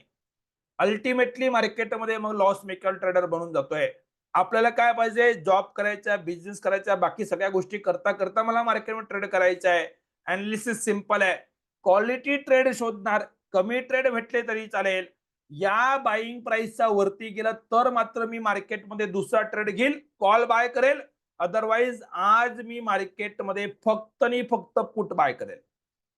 अल्टिमेटली मार्केटमध्ये मग लॉस मेकर ट्रेडर बनून जातोय. आपल्याला काय पाहिजे, जॉब करायचा, बिझनेस करायचा, बाकी सगळ्या गोष्टी करता करता मला मार्केटमध्ये ट्रेड करायचा आहे. अनालिसिस सिंपल आहे, क्वालिटी ट्रेड शोधणार, कमी ट्रेड भेटले तरी चालेल, या बाईंग प्राइसचा वरती गेला तर मात्र मी मार्केटमध्ये दुसरा ट्रेड घेईल, कॉल बाय करेल, अदरवाईज आज मी मार्केटमध्ये फक्त आणि फक्त पुट बाय करेल.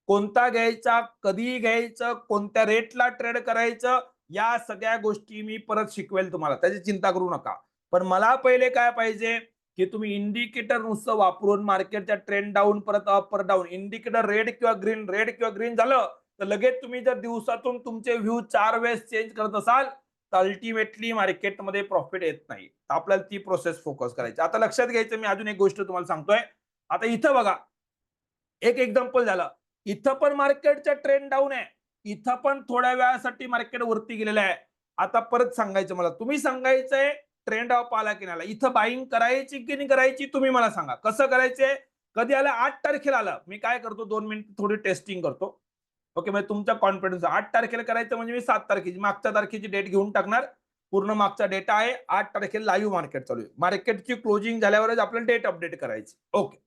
कोणता घ्यायचा, कधी घ्यायचं, कोणत्या रेटला ट्रेड करायचं, या सगळ्या गोष्टी मी परत शिकवेल तुम्हाला, त्याची चिंता करू नका. पण मला पहिले काय पाहिजे की तुम्ही इंडिकेटर नुसतं वापरून मार्केटच्या ट्रेंड डाऊन, परत अप, परत डाऊन, इंडिकेटर रेड किंवा ग्रीन झालं तर लगेच तुम्ही जर दिवसातून तुमचे व्ह्यू 4 वेळेस चेंज करत असाल तर अल्टिमेटली मार्केटमध्ये प्रॉफिट येत नाही. आपल्याला ती प्रोसेस फोकस करायची. आता लक्षात घ्यायचं, मी अजून एक गोष्ट तुम्हाला सांगतोय. आता इथं बघा, एक एक्झाम्पल झालं, इथं पण मार्केटचा ट्रेंड डाऊन आहे, इथं पण थोड्या वेळासाठी मार्केट वरती गेलेलं आहे. आता परत सांगायचं मला, तुम्ही सांगायचंय ट्रेंड ऑफ आला की नाही, इथं बाईंग करायची की नाही करायची, तुम्ही मला सांगा कसं करायचंय. कधी आलं, 8 तारखेला आलं, मी काय करतो, 2 मिनिट थोडी टेस्टिंग करतो. ओके, म्हणजे तुमचा कॉन्फिडन्स 8 तारखेला करायचं म्हणजे मी 7 तारखेची, मागच्या तारखेची डेट घेऊन टाकणार. पूर्ण मागचा डेटा आहे, 8 तारखेला लाईव्ह मार्केट चालू आहे, मार्केटची क्लोजिंग झाल्यावरच आपल्याला डेट अपडेट करायची. ओके,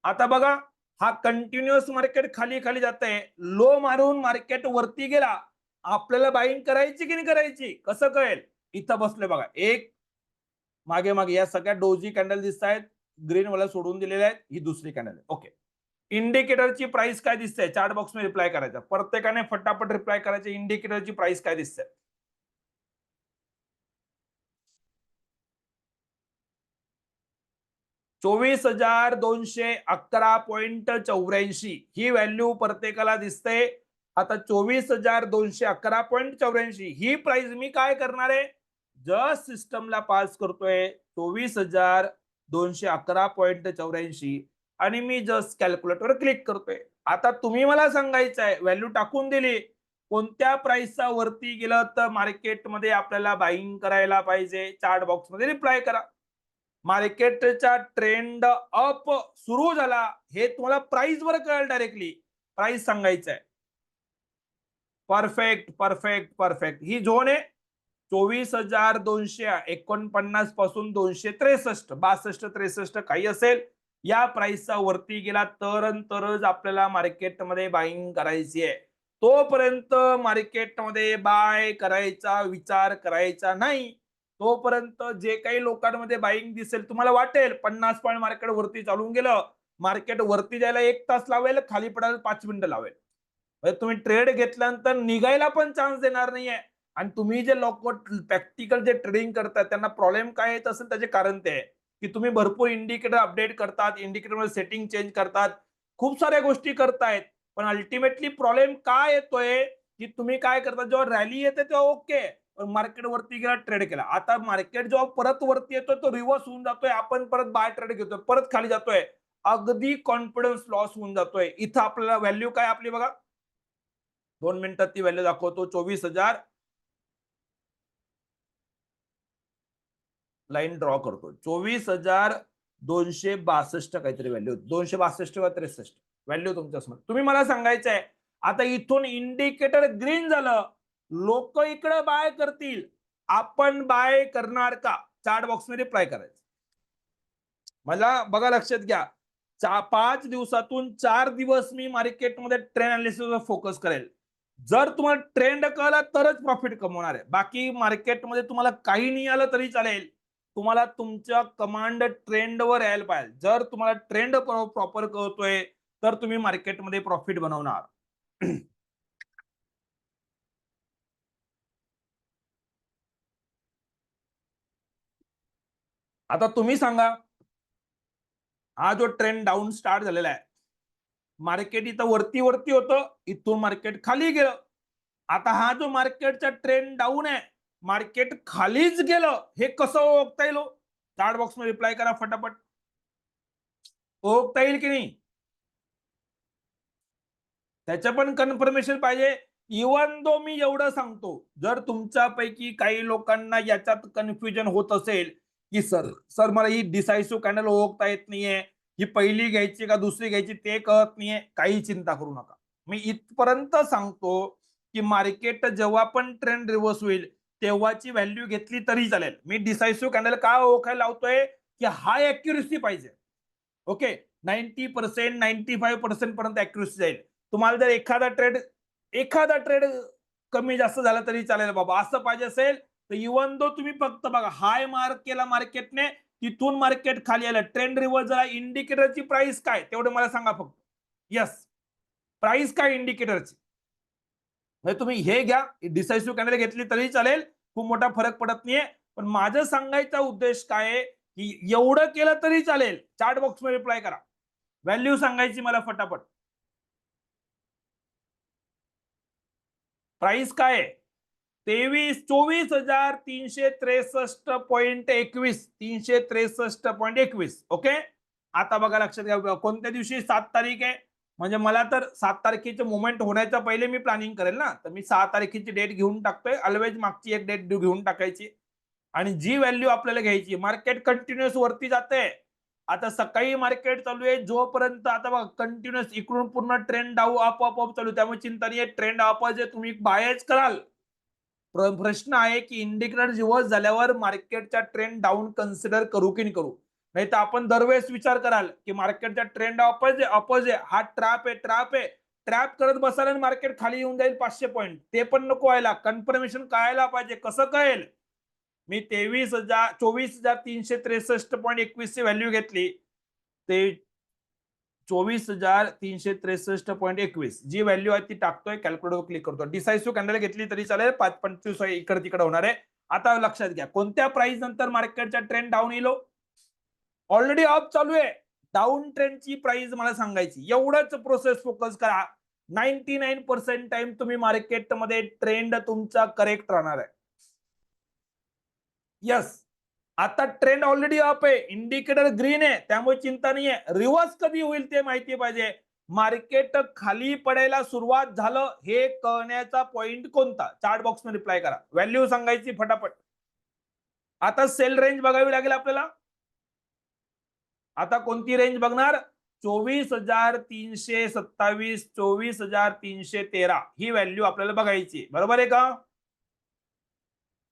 आता बघा, हा कंटिन्युअस मार्केट खाली खाली जात आहे, लो मारून मार्केट वरती गेला, आपल्याला बाईंग करायची की नाही करायची, कसं कळेल, इथं बसले बघा, एक मागे मागे या सगळ्या डोजी कॅन्डल दिसत आहेत, ग्रीन वाला सोडून दिलेले आहेत, ही दुसरी कॅन्डल आहे. ओके, इंडिकेटरची प्राइस काय दिसते, चार्ट बॉक्स मध्ये रिप्लाय करायचा, प्रत्येकाने फटाफट रिप्लाय करायचे, इंडिकेटरची प्राइस काय दिसते. 24,211.84 ही व्हॅल्यू प्रत्येकाला दिसते. आता 24,211.84 ही प्राइस मी काय करणार आहे, जस्ट सिस्टमला पास करतोय, 24,000 211.84 आणि मी जस्ट कॅल्क्युलेटरवर क्लिक करतोय. आता तुम्ही मला सांगायचं आहे, व्हॅल्यू टाकून दिली, कोणत्या प्राइसचा वरती गेलं तर मार्केटमध्ये आपल्याला बाईंग करायला पाहिजे, चार्ट बॉक्स मध्ये रिप्लाय करा. मार्केटचा ट्रेंड अप सुरू झाला हे तुम्हाला प्राइस वर कळेल, डायरेक्टली प्राइस सांगायचं आहे. Perfect perfect perfect. ही झोन आहे 24,249 पासून 263, 62, 63 काही असेल, या प्राइसचा वरती गेला तरच आपल्याला मार्केटमध्ये बाईंग करायची आहे. तोपर्यंत मार्केटमध्ये बाय करायचा विचार करायचा नाही. तोपर्यंत जे काही लोकांमध्ये बाईंग दिसेल, तुम्हाला वाटेल 50 पॉईंट मार्केट वरती चालून गेलं, मार्केट वरती जायला 1 तास लावेल, खाली पडायला 5 मिनिटं लावेल. तुम्ही ट्रेड घेतल्यानंतर निघायला पण चान्स देणार नाहीये. आणि तुम्ही जे लोक प्रॅक्टिकल जे ट्रेडिंग करतात त्यांना प्रॉब्लेम काय येत असेल त्याचे कारण ते आहे की तुम्ही भरपूर इंडिकेटर अपडेट करतात, इंडिकेटर मध्ये सेटिंग चेंज करतात, खूप साऱ्या गोष्टी करतायत, पण अल्टिमेटली प्रॉब्लेम काय येतोय की तुम्ही काय करता, जेव्हा रॅली येते तेव्हा ओके, मार्केट वरती गेला ट्रेड केला, आता मार्केट जेव्हा परत वरती येतोय तो रिव्हर्स होऊन जातोय, आपण परत बाय ट्रेड घेतोय, परत खाली जातोय, अगदी कॉन्फिडन्स लॉस होऊन जातोय. इथं आपल्याला व्हॅल्यू काय आपली बघा, 2 मिनिटात ती व्हॅल्यू दाखवतो. 24,000 लाईन ड्रॉ करतो. 24,262 काहीतरी व्हॅल्यू, 262 किंवा 63 व्हॅल्यू तुमच्या समोर. तुम्ही मला सांगायचं आहे आता इथून इंडिकेटर ग्रीन झालं, लोक इकडे बाय करतील, आपण बाय करणार का? चार्ट बॉक्स मध्ये रिप्लाय करायचं. मला बघा, लक्षात घ्या, 5 दिवसातून 4 दिवस मी मार्केटमध्ये ट्रेंड अनालिसिसवर फोकस करेल. जर तुम्हाला ट्रेंड कळला तरच प्रॉफिट कमवणार आहे. बाकी मार्केटमध्ये तुम्हाला काही नाही आलं तरी चालेल, तुम्हाला तुमच्या कमांड ट्रेंडवर यायला पाहिजे. जर तुम्हाला ट्रेंड प्रॉपर कळतोय तर तुम्ही मार्केटमध्ये प्रॉफिट बनवणार. आता तुम्ही सांगा, हा जो ट्रेंड डाऊन स्टार्ट झालेला आहे, मार्केट इथं वरती वरती होतं, इथून मार्केट खाली गेलं. आता हा जो मार्केटचा ट्रेंड डाऊन आहे, मार्केट खालीच गेलं, हे कसं ओळखता येईल? चार्ट बॉक्स मध्ये रिप्लाय करा फटाफट. ओळखता येईल की नाही? त्याचं पण कन्फर्मेशन पाहिजे. इवन दो मी एवढं सांगतो, जर तुमच्यापैकी काही लोकांना याच्यात कन्फ्युजन होत असेल की सर सर मला ही डिसायसिव्ह कॅन्डल ओळखता येत नाहीये, ही पहिली घ्यायची का दुसरी घ्यायची ते कळत नाहीये, काही चिंता करू नका. मी इथपर्यंत सांगतो की मार्केट जेव्हा पण ट्रेंड रिव्हर्स होईल तेव्हाची व्हॅल्यू घेतली तरी चालेल. मी डिसायसिव्ह कॅन्डल का ओळखायला लावतोय की हाय अॅक्युरेसी पाहिजे. ओके, 90%, 95% पर्यंत अॅक्युरेसी जाईल. तुम्हाला जर एखादा ट्रेड कमी जास्त झाला तरी चालेल बाबा, असं पाहिजे असेल तर इवन दो तुम्ही फक्त बघा, हाय मार्क केला मार्केटने, तिथून मार्केट खाली आलं, ट्रेंड रिव्हर्स झाला, इंडिकेटरची प्राइस काय तेवढं मला सांगा फक्त. यस, प्राइस काय इंडिकेटरची, म्हणजे तुम्ही हे घ्या, डिसायसिव्ह कॅन्डल घेतली तरी चालेल, खूप मोठा फरक पडत नाहीये. पण माझं सांगायचा उद्देश काय आहे की एवढं केलं तरी चालेल. चार्ट बॉक्स मध्ये रिप्लाय करा, व्हॅल्यू सांगायची मला फटाफट. प्राइस काय आहे? 24,363.21, 363.21. ओके, आता बघा, लक्षात घ्या, कोणत्या दिवशी 7 तारीख आहे, म्हणजे मला तर 7 तारखेचे मुवमेंट होण्याच्या पहिले मी प्लॅनिंग करेल ना, तर मी 6 तारखेची डेट घेऊन टाकतोय. ऑलवेज मागची एक डेट घेऊन टाकायची आणि जी व्हॅल्यू आपल्याला घ्यायची. मार्केट कंटिन्युअस वरती जाते. आता सकाळी मार्केट चालू आहे, जोपर्यंत आता बघा कंटिन्युअस इकडून पूर्ण trend down up up up चालू, त्यामुळे चिंता नाही. ट्रेंड अप जे तुम्ही बायच कराल. प्रश्न आहे की इंडिकेटर रिव्हर्स झाल्यावर मार्केटचा ट्रेंड डाऊन कन्सिडर करू की नाही करू. नाही तर आपण दरवेळेस विचार कराल की मार्केटचा ट्रेंड अपोज आहे, हा ट्रॅप आहे, ट्रॅप करत बसाल आणि मार्केट खाली येऊन जाईल 500 पॉईंट. ते पण नको व्हायला. कन्फर्मेशन कळायला पाहिजे. कसं कळेल? मी 24,363.21 ची व्हॅल्यू घेतली, ते 24,363.21 जी व्हॅल्यू आहे ती टाकतोय, कॅल्क्युलेटरवर क्लिक करतो. डिसायसिव्ह कॅन्डल घेतली तरी चालेल, 5-25 इकडे तिकडे होणार आहे. आता लक्षात घ्या, कोणत्या प्राइस नंतर मार्केटचा ट्रेंड डाऊन येईल? ऑलरेडी अप चालू आहे, डाऊन ट्रेंडची प्राइस मला सांगायची. एवढंच प्रोसेस फोकस करा. 99% टाइम तुम्ही मार्केटमध्ये ट्रेंड तुमचा करेक्ट राहणार आहे. यस, आता ट्रेंड ऑलरेडी अप आहे, इंडिकेटर ग्रीन आहे, त्यामुळे चिंता नाहीये. रिव्हर्स कधी होईल ते माहिती पाहिजे. मार्केट खाली पडायला सुरुवात झालं हे कळण्याचा पॉइंट कोणता? चार्ट बॉक्स मध्ये रिप्लाय करा. व्हॅल्यू सांगायची फटाफट. आता सेल रेंज बघावी लागेल आपल्याला. आता कोणती रेंज बघणार? 24,327, 24,313 ही व्हॅल्यू आपल्याला बघायची, बरोबर आहे का?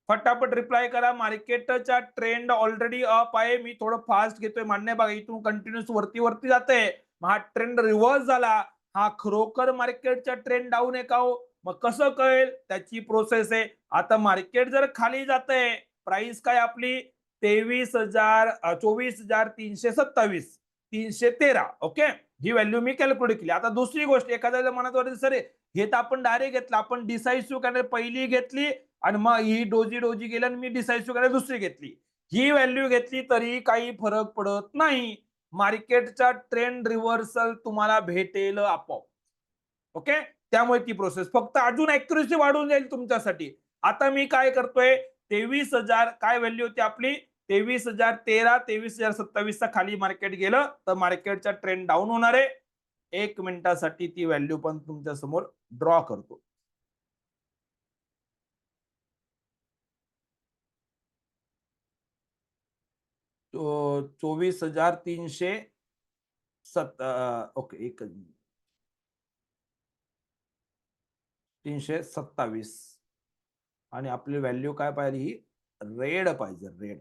फटाफट रिप्लाय करा. मार्केटचा ट्रेंड ऑलरेडी अप आहे. मी थोडं फास्ट घेतोय, मान्य. बघा इथून कंटिन्युअस वरती वरती जाते. हा ट्रेंड रिव्हर्स झाला. हा खरोखर मार्केटचा ट्रेंड डाऊन आहे का हो? मग कसं कळेल? त्याची प्रोसेस आहे. आता मार्केट जर खाली जाते, प्राइस काय आपली 24,327, 313. ओके, ही व्हॅल्यू मी कॅल्क्युलेट केली. आता दुसरी गोष्ट, एखाद्याच्या मनात वाटते सर हे तर आपण डायरेक्ट घेतलं, आपण डिसाइसिव्ह कॅन्डल पहिली घेतली आणि मग ही डोजी डोजी गेली आणि मी डिसाइसिव्ह कॅन्डल दुसरी घेतली. ही व्हॅल्यू घेतली तरी काही फरक पडत नाही. मार्केटचा ट्रेंड रिव्हर्सल तुम्हाला भेटेल आपोआप. ओके, त्यामुळे ती प्रोसेस फक्त अजून ऍक्युरेसी वाढून जाईल तुमच्यासाठी. आता मी काय करतोय, 23,000 काय व्हॅल्यू होती आपली? 23,013, 23,027 चा खाली मार्केट गेलं तर मार्केटचा ट्रेंड डाऊन होणार आहे. 1 मिनिटासाठी ती व्हॅल्यू पण तुमच्या समोर ड्रॉ करतो. तो 24,327. ओके, 327 आणि आपली व्हॅल्यू काय पाहिजे? ही रेड पाहिजे, रेड.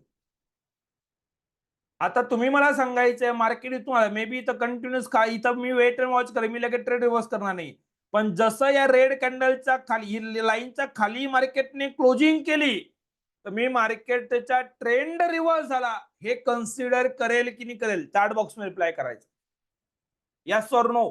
आता तुम्ही मला सांगायचंय मार्केट इथून मे बी इथं कंटिन्युअस इथं मी वेट अँड वॉच करेन, मी लगेच ट्रेड रिव्हर्स करणार नाही. पण जसं या रेड कॅन्डलच्या खाली लाईनच्या खाली मार्केटने क्लोजिंग केली तर मी मार्केटचा ट्रेंड रिव्हर्स झाला हे कन्सिडर करेल की नाही करेल? चार्ट बॉक्स मध्ये रिप्लाय करायचं. Yes or no?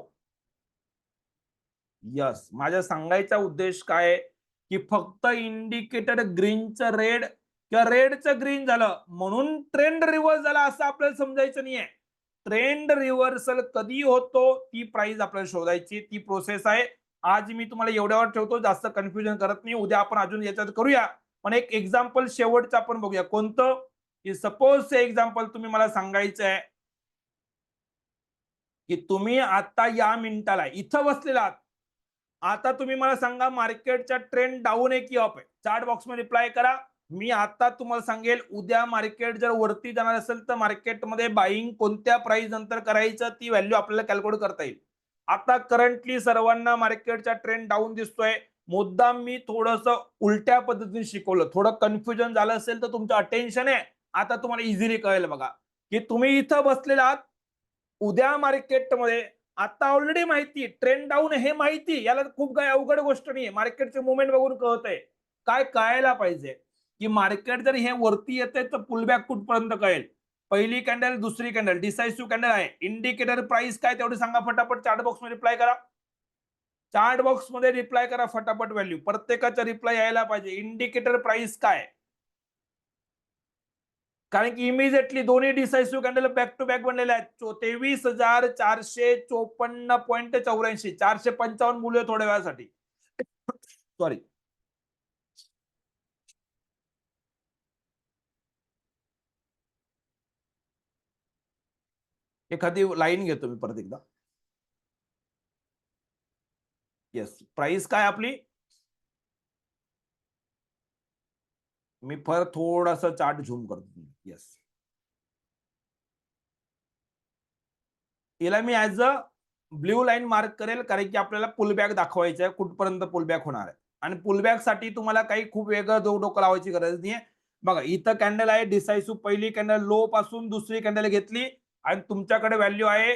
यस. माझ्या सांगायचा उद्देश काय आहे की फक्त इंडिकेटर ग्रीनचं रेड किंवा रेडचं ग्रीन झालं म्हणून ट्रेंड रिव्हर्स झाला असं आपल्याला समजायचं नाहीये. ट्रेंड रिव्हर्सल कधी होतो ती प्राइस आपल्याला शोधायची, ती प्रोसेस आहे. आज मी तुम्हाला एवढ्यावर ठेवतो, जास्त कन्फ्युजन करत नाही. उद्या आपण अजून याच्यात करूया. पण एक एक्झाम्पल शेवटचं आपण बघूया. कोणतं? की सपोज हे एक्झाम्पल तुम्ही मला सांगायचं आहे की तुम्ही आता या मिनिटाला इथं बसलेला आहात. आता तुम्ही मला सांगा मार्केटचा ट्रेंड डाऊन आहे की अप आहे? चार्ट बॉक्स मध्ये रिप्लाय करा. मी आता तुम्हाला सांगेल उद्या मार्केट जर वरती जाणार असेल तर मार्केटमध्ये बाईंग कोणत्या प्राइस नंतर करायचं ती व्हॅल्यू आपल्याला कॅल्क्युलेट करता येईल. आता करंटली सर्वांना मार्केटचा ट्रेंड डाऊन दिसतोय. मुद्दाम मी थोडस उलट्या पद्धतीने शिकवलं, थोडं कन्फ्युजन झालं असेल तर तुमचं अटेन्शन आहे. आता तुम्हाला इझिली कळेल बघा की तुम्ही इथं बसलेला आहात. उद्या मार्केटमध्ये आता ऑलरेडी माहिती ट्रेंड डाऊन हे माहिती, याला खूप काही अवघड गोष्ट नाहीये. मार्केटचे मुवमेंट बघून कळतंय. काय कळायला पाहिजे की मार्केट जर हे वरती येते तर पुलबॅक कुठपर्यंत कळेल? पहिली कॅन्डल, दुसरी कॅन्डल, डिसाइसिव्ह कॅन्डल आहे. इंडिकेटर प्राइस काय तेवढे सांगा फटाफट. चार्ट बॉक्स मध्ये रिप्लाय करा. चार्ट बॉक्स मध्ये रिप्लाय करा फटाफट. व्हॅल्यू प्रत्येकाचा रिप्लाय यायला पाहिजे. इंडिकेटर प्राइस काय? कारण की इमिजिएटली दोन्ही decisive candle back to back बनलेले आहेत. 23,454.84, 455 बोलूया थोड्या वेळासाठी. सॉरी. एखादी लाईन घेतो मी परत एकदा. येस, प्राइस काय आपली? मी परत थोडासा चार्ट झूम करतो. येस, याला मी as a blue line mark करेल कारण की आपल्याला पुलबॅक दाखवायचं आहे, कुठपर्यंत पुलबॅक होणार आहे. आणि पुलबॅक साठी तुम्हाला काही खूप वेगळं डोकं लावायची गरज नाहीये. बघा इथं कॅन्डल आहे डिसाइसिव्ह, पहिली कॅन्डल लो पासून दुसरी कॅन्डल घेतली आणि तुमच्याकडे व्हॅल्यू आहे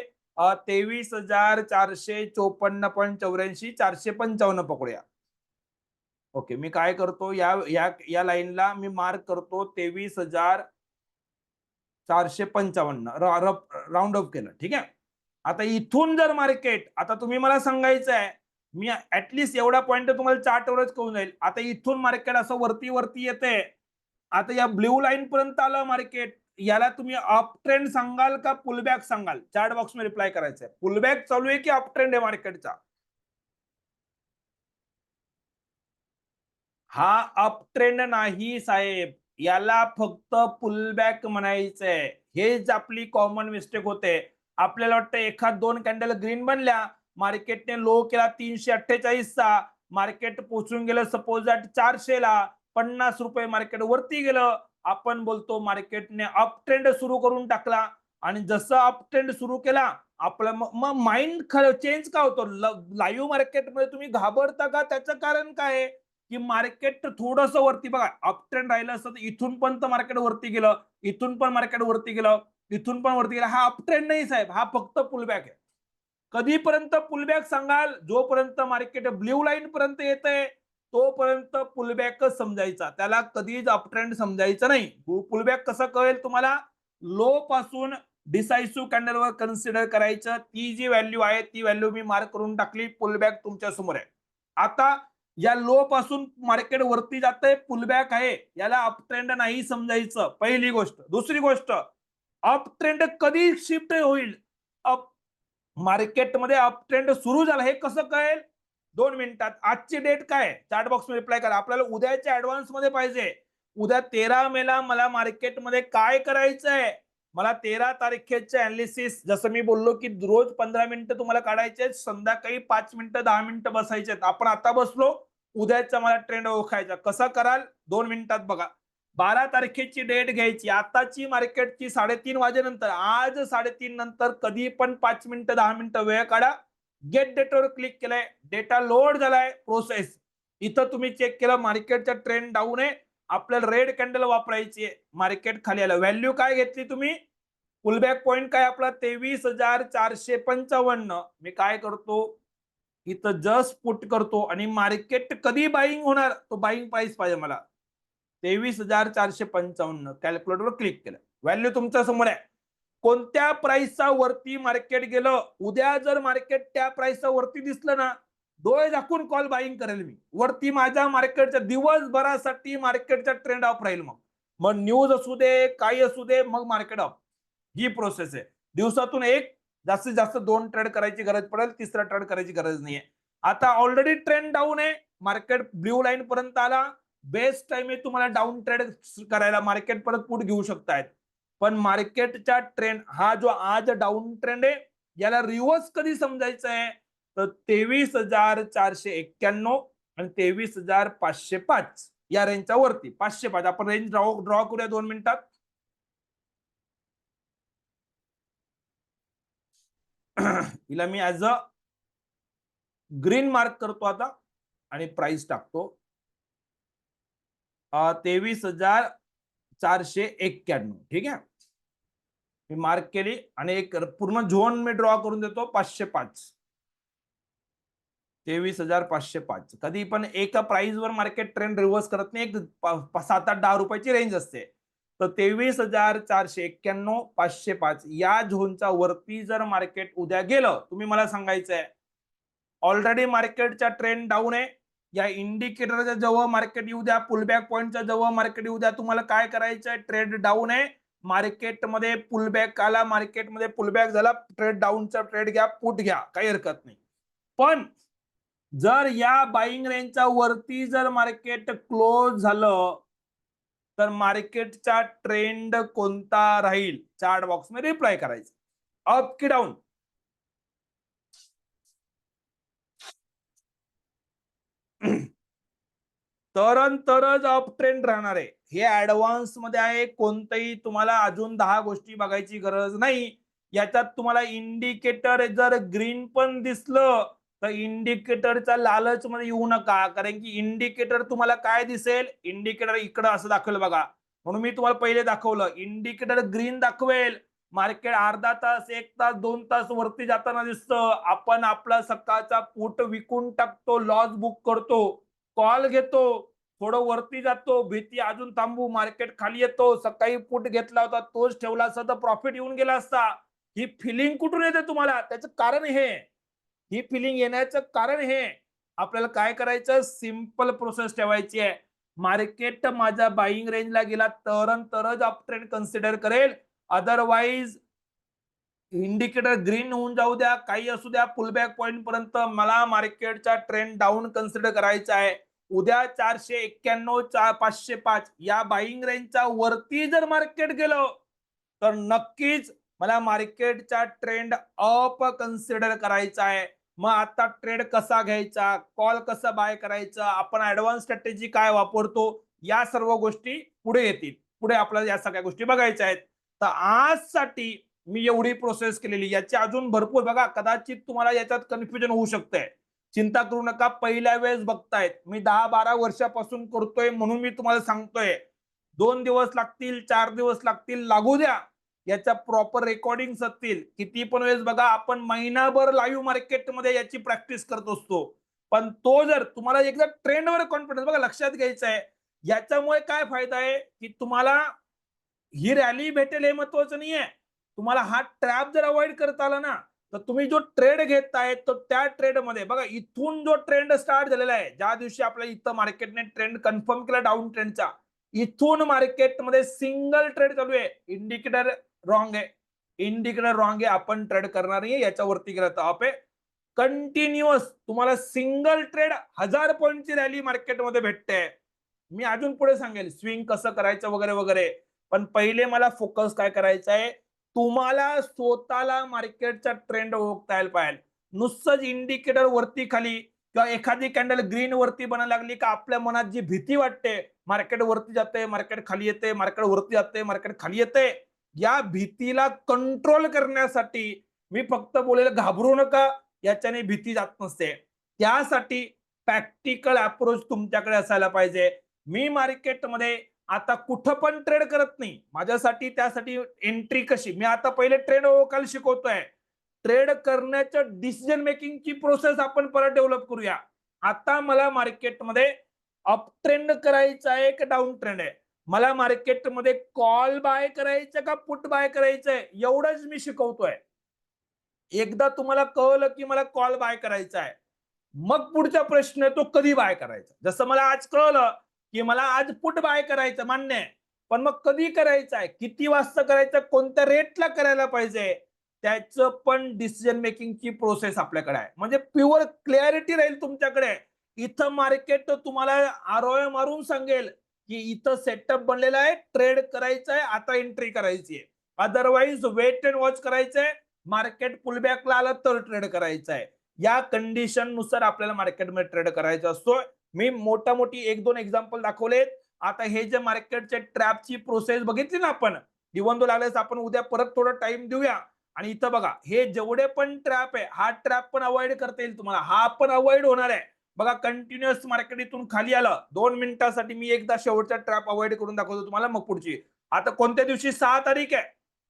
23,454.84, 455 पकडूया. ओके, मी काय करतो या या या लाईनला मी मार्क करतो 23,455 राऊंड अप केलं. ठीक आहे. आता इथून जर मार्केट, आता तुम्ही मला सांगायचं आहे, मी ऍटलिस्ट एवढा पॉइंट तुम्हाला चार्टवरच कळून जाईल. आता इथून मार्केट असं वरती वरती येते. आता या ब्ल्यू लाईन पर्यंत आलं मार्केट, याला तुम्ही अप ट्रेंड सांगाल का पुलबॅक सांगाल? चार्ट बॉक्स मध्ये रिप्लाय करायचं आहे. पुलबॅक चालू आहे की अप ट्रेंड आहे मार्केटचा? हा अप ट्रेंड नाही साहेब. याला फक्त पुलबॅक म्हणायचंय. हेच आपली कॉमन मिस्टेक होते. आपल्याला वाटतं एखाद दोन कॅन्डल ग्रीन बनल्या, मार्केटने लो केला 348चा, मार्केट पोहोचून गेलं सपोज ॲट 400ला, 50 रुपये मार्केट वरती गेलं. आपण बोलतो मार्केटने अप ट्रेंड सुरू करून टाकला आणि जसं अप ट्रेंड सुरू केला आपलं मग माइंड चेंज का होतो? लाईव्ह मार्केटमध्ये तुम्ही घाबरता का? त्याचं कारण काय आहे की मार्केट थोडंसं वरती बघा अप ट्रेंड राहिलं असतं तर इथून पण मार्केट वरती गेलं, इथून पण मार्केट वरती गेलं, इथून पण वरती गेलं. हा अप ट्रेंड नाही साहेब, हा फक्त पुलबॅक आहे. कधीपर्यंत पुलबॅक सांगाल? जोपर्यंत मार्केट ब्ल्यू लाईन पर्यंत येतंय तोपर्यंत पुलबॅकच समजायचा, त्याला कधीच अप ट्रेंड समजायचं नाही. पुलबॅक कसं कळेल तुम्हाला? लो पासून डिसाइसिव्ह कॅन्डलवर कन्सिडर करायचं. ती जी व्हॅल्यू आहे ती व्हॅल्यू मी मार्क करून टाकली. पुलबॅक तुमच्या समोर आहे. आता या लो पासून मार्केट वरती जातंय, पुलबॅक आहे, याला अप ट्रेंड नाही समजायचं, पहिली गोष्ट. दुसरी गोष्ट, अप ट्रेंड कधी शिफ्ट होईल? अप मार्केटमध्ये अप ट्रेंड सुरू झाला हे कसं कळेल? 2 मिनिटात. आजची डेट काय? चॅट बॉक्स मध्ये रिप्लाय करा. आपल्याला उद्याच्या ऍडव्हान्स मध्ये पाहिजे. उद्या 13 मेला मला मार्केटमध्ये काय करायचंय? मला 13 तारखेचे अनालिसिस, जसं मी बोललो की रोज 15 मिनिटं तुम्हाला काढायचे, संध्याकाळी 5 मिनिटं 10 मिनिटं बसायचे. आपण आता बसलो, उद्याचा मला ट्रेंड ओळखायचा. कसं कराल? 2 मिनिटात बघा. 12 तारखेची डेट घ्यायची. आताची मार्केटची 3:30 वाजेनंतर, आज 3:30 नंतर कधी पण 5 मिनिटं 10 मिनिटं वेळ काढा. गेट डेटावर क्लिक केलंय, डेटा लोड झालाय, प्रोसेस. इथं तुम्ही चेक केलं मार्केटचा ट्रेंड डाऊन आहे, आपल्याला रेड कॅन्डल वापरायची आहे. मार्केट खाली आलं, व्हॅल्यू काय घेतली तुम्ही? पुलबॅक पॉइंट काय आपला? 23,455. मी काय करतो इथं जस्ट पुट करतो आणि मार्केट कधी बाईंग होणार तो बाईंग प्राइस पाहिजे मला. 23,455 कॅल्क्युलेटरवर क्लिक केलं, व्हॅल्यू तुमच्या समोर आहे. कोणत्या प्राइसचा वरती मार्केट गेलं, उद्या जर मार्केट त्या प्राइसचा वरती दिसलं ना, डोळे झाकून कॉल बाईंग करेल मी. वरती माझ्या मार्केटच्या दिवसभरासाठी मार्केटचा ट्रेंड ऑफ राहील. मग मग न्यूज असू दे, काही असू दे, मग मार्केट ऑफ. ही प्रोसेस आहे. दिवसातून एक, जास्तीत जास्त 2 ट्रेड करायची गरज पडेल, तिसरा ट्रेड करायची गरज नाहीये. आता ऑलरेडी ट्रेंड डाऊन आहे, मार्केट ब्ल्यू लाईन पर्यंत आला, बेस्ट टाइम आहे तुम्हाला डाऊन ट्रेड करायला. मार्केट परत पुट घेऊ शकतायत. पण मार्केटचा ट्रेंड हा जो आज डाऊन ट्रेंड आहे, याला रिव्हर्स कधी समजायचं आहे? तर 23,491 आणि 23,505 या रेंजच्या वरती. 505 आपण रेंज ड्रॉ करूया 2 मिनिटात. हिला मी ऍज अ ग्रीन मार्क करतो आता आणि प्राइस टाकतो 23,491. ठीक आहे, मी मार्क केली आणि एक पूर्ण झोन मी ड्रॉ करून देतो 505. 23,505. कधी पण एका प्राइस वर मार्केट ट्रेंड रिव्हर्स करत नाही, एक 7-8-10 रुपयाची रेंज असते. तर 23,491, 505 या झोनच्या वरती जर मार्केट उद्या गेलं, तुम्ही मला सांगायचंय ऑलरेडी मार्केटचा ट्रेंड डाऊन आहे, या इंडिकेटरच्या जवळ मार्केट येऊ द्या, पुलबॅक पॉइंटच्या जवळ मार्केट येऊ द्या, तुम्हाला काय करायचंय? ट्रेंड डाऊन आहे, मार्केटमध्ये पुलबॅक आला, मार्केटमध्ये पुलबॅक झाला, ट्रेड डाऊनचा ट्रेड घ्या, पुट घ्या, काही हरकत नाही. पण जर या बाईंग रेंजच्या वरती जर मार्केट क्लोज झालं तर मार्केटचा ट्रेंड कोणता राहील? चार्ट बॉक्स मध्ये रिप्लाय करायचं, अप की डाऊन. तरच अप ट्रेंड राहणार आहे. हे ऍडव्हान्स मध्ये आहे, कोणतंही तुम्हाला अजून 10 गोष्टी बघायची गरज नाही. याच्यात तुम्हाला इंडिकेटर जर ग्रीन पण दिसलं तर इंडिकेटरच्या लालच मध्ये येऊ नका, कारण की इंडिकेटर तुम्हाला काय दिसेल? इंडिकेटर इकडं असं दाखवेल बघा. म्हणून मी तुम्हाला पहिले दाखवलं, इंडिकेटर ग्रीन दाखवेल, मार्केट अर्धा तास, 1 तास, 2 तास वरती जाताना दिसतं, आपण आपला सकाळचा पुट विकून टाकतो, लॉस बुक करतो, कॉल घेतो, थोडं वरती जातो, भीती अजून थांबू, मार्केट खाली येतो, सकाळी पुट घेतला होता तोच ठेवला असता तर प्रॉफिट येऊन गेला असता. ही फिलिंग कुठून येते तुम्हाला? त्याचं कारण हे, ही फिलिंग येण्याचं कारण हे. आपल्याला काय करायचं? सिंपल प्रोसेस ठेवायची आहे. मार्केट माझ्या बाईंग रेंजला गेला तरच अप ट्रेंड कन्सिडर करेल, अदरवाईज इंडिकेटर ग्रीन होऊन जाऊ द्या, काही असू द्या, पुलबॅक पॉइंट पर्यंत मला मार्केटचा ट्रेंड डाऊन कन्सिडर करायचा आहे. उद्या 491 505 या बाईंग रेंजच्या वरती जर मार्केट गेलं तर नक्कीच मला मार्केटचा ट्रेंड अप कन्सिडर करायचा आहे. मग आता ट्रेड कसा घ्यायचा, कॉल कसा बाय करायचा, आपण ऍडव्हान्स स्ट्रॅटेजी काय वापरतो, या सर्व गोष्टी पुढे येतील. पुढे आपल्याला या सगळ्या गोष्टी बघायच्या आहेत. तर आजसाठी मी एवढी प्रोसेस केलेली, याची अजून भरपूर बघा, कदाचित तुम्हाला याच्यात कन्फ्युजन होऊ शकतंय. चिंता करू नका, पहिल्या वेळेस बघतायत, मी 10-12 वर्षापासून करतोय म्हणून मी तुम्हाला सांगतोय. 2 दिवस लागतील, 4 दिवस लागतील, लागू द्या. याच्या प्रॉपर रेकॉर्डिंग असतील, किती पण वेळेस बघा, आपण महिनाभर लाईव्ह मार्केटमध्ये याची प्रॅक्टिस करत असतो. पण तो जर तुम्हाला एकदा ट्रेंडवर कॉन्फिडन्स, बघा लक्षात घ्यायचं आहे, याच्यामुळे काय फायदा आहे की तुम्हाला ही रॅली भेटेल हे महत्वाचं नाहीये. तुम्हाला हा ट्रॅप जर अवॉइड करता आला ना, तर तुम्ही जो ट्रेड घेताय तो त्या ट्रेड मध्ये बघा, इथून जो ट्रेंड स्टार्ट झालेला आहे, ज्या दिवशी आपल्या इथं मार्केटने ट्रेंड कन्फर्म केला डाऊन ट्रेंडचा, इथून मार्केटमध्ये सिंगल ट्रेड चालू आहे. इंडिकेटर रॉंग आहे, इंडिकेटर रॉंग आहे, आपण ट्रेड करणार नाही. याच्यावरती गेला तर अप आहे. कंटिन्युअस तुम्हाला सिंगल ट्रेड 1000 पॉईंटची रॅली मार्केटमध्ये भेटते. मी अजून पुढे सांगेल स्विंग कसं करायचं वगैरे वगैरे. पण पहिले मला फोकस काय करायचा आहे, तुम्हाला स्वतःला मार्केटचा ट्रेंड ओळखता यायला पाहिजे. नुसतंच इंडिकेटर वरती खाली किंवा एखादी कॅन्डल ग्रीन वरती बनायला लागली का आपल्या मनात जी भीती वाटते, मार्केट वरती जाते, मार्केट खाली येते, मार्केट वरती जाते, मार्केट खाली येते, या भीतीला कंट्रोल करण्यासाठी मी फक्त बोलेल घाबरू नका, याच्याने भीती जात नसते. त्यासाठी प्रॅक्टिकल अप्रोच तुमच्याकडे असायला पाहिजे. मी मार्केटमध्ये आता कुठं पण ट्रेड करत नाही. माझ्यासाठी त्यासाठी एंट्री कशी, मी आता पहिले ट्रेड ओळखायला शिकवतोय. ट्रेड करण्याच्या डिसिजन मेकिंगची प्रोसेस आपण परत डेव्हलप करूया. आता मला मार्केटमध्ये अप ट्रेंड करायचा आहे की डाऊन ट्रेंड आहे, मला मार्केटमध्ये कॉल बाय करायचं का पुट बाय करायचंय, एवढंच मी शिकवतोय. एकदा तुम्हाला कळलं की मला कॉल बाय करायचा आहे, मग पुढचा प्रश्न आहे तो कधी बाय करायचा. जसं मला आज कळलं की मला आज पुट बाय करायचं, मान्य आहे, पण मग कधी करायचं आहे, किती वाजता करायचं, कोणत्या रेटला करायला पाहिजे, त्याचं पण डिसिजन मेकिंगची प्रोसेस आपल्याकडे आहे. म्हणजे प्युअर क्लॅरिटी राहील तुमच्याकडे. इथं मार्केट तुम्हाला आरोय मारून सांगेल की इथं सेटअप बनलेला आहे, ट्रेड करायचा आहे, आता एंट्री करायची आहे. अदरवाईज वेट अँड वॉच करायचंय, मार्केट पुलबॅकला आलं तर ट्रेड करायचं आहे. या कंडिशन नुसार आपल्याला मार्केटमध्ये ट्रेड करायचा असतो. मी मोठी 1-2 एक्झाम्पल दाखवलेत. आता हे जे मार्केटचे ट्रॅपची प्रोसेस बघितली ना आपण, निवंदो लागल्यास आपण उद्या परत थोडा टाइम देऊया. आणि इथं बघा, हे जेवढे पण ट्रॅप आहे, हा ट्रॅप पण अवॉइड करता येईल तुम्हाला, हा पण अवॉइड होणार आहे. बघा, कंटिन्युअस मार्केट इथून खाली आलं 2 मिनिटांसाठी, मी एकदा शेवटचा ट्रॅप अवॉइड करून दाखवतो तुम्हाला, मग पुढची. आता कोणत्या दिवशी, 6 तारीख आहे,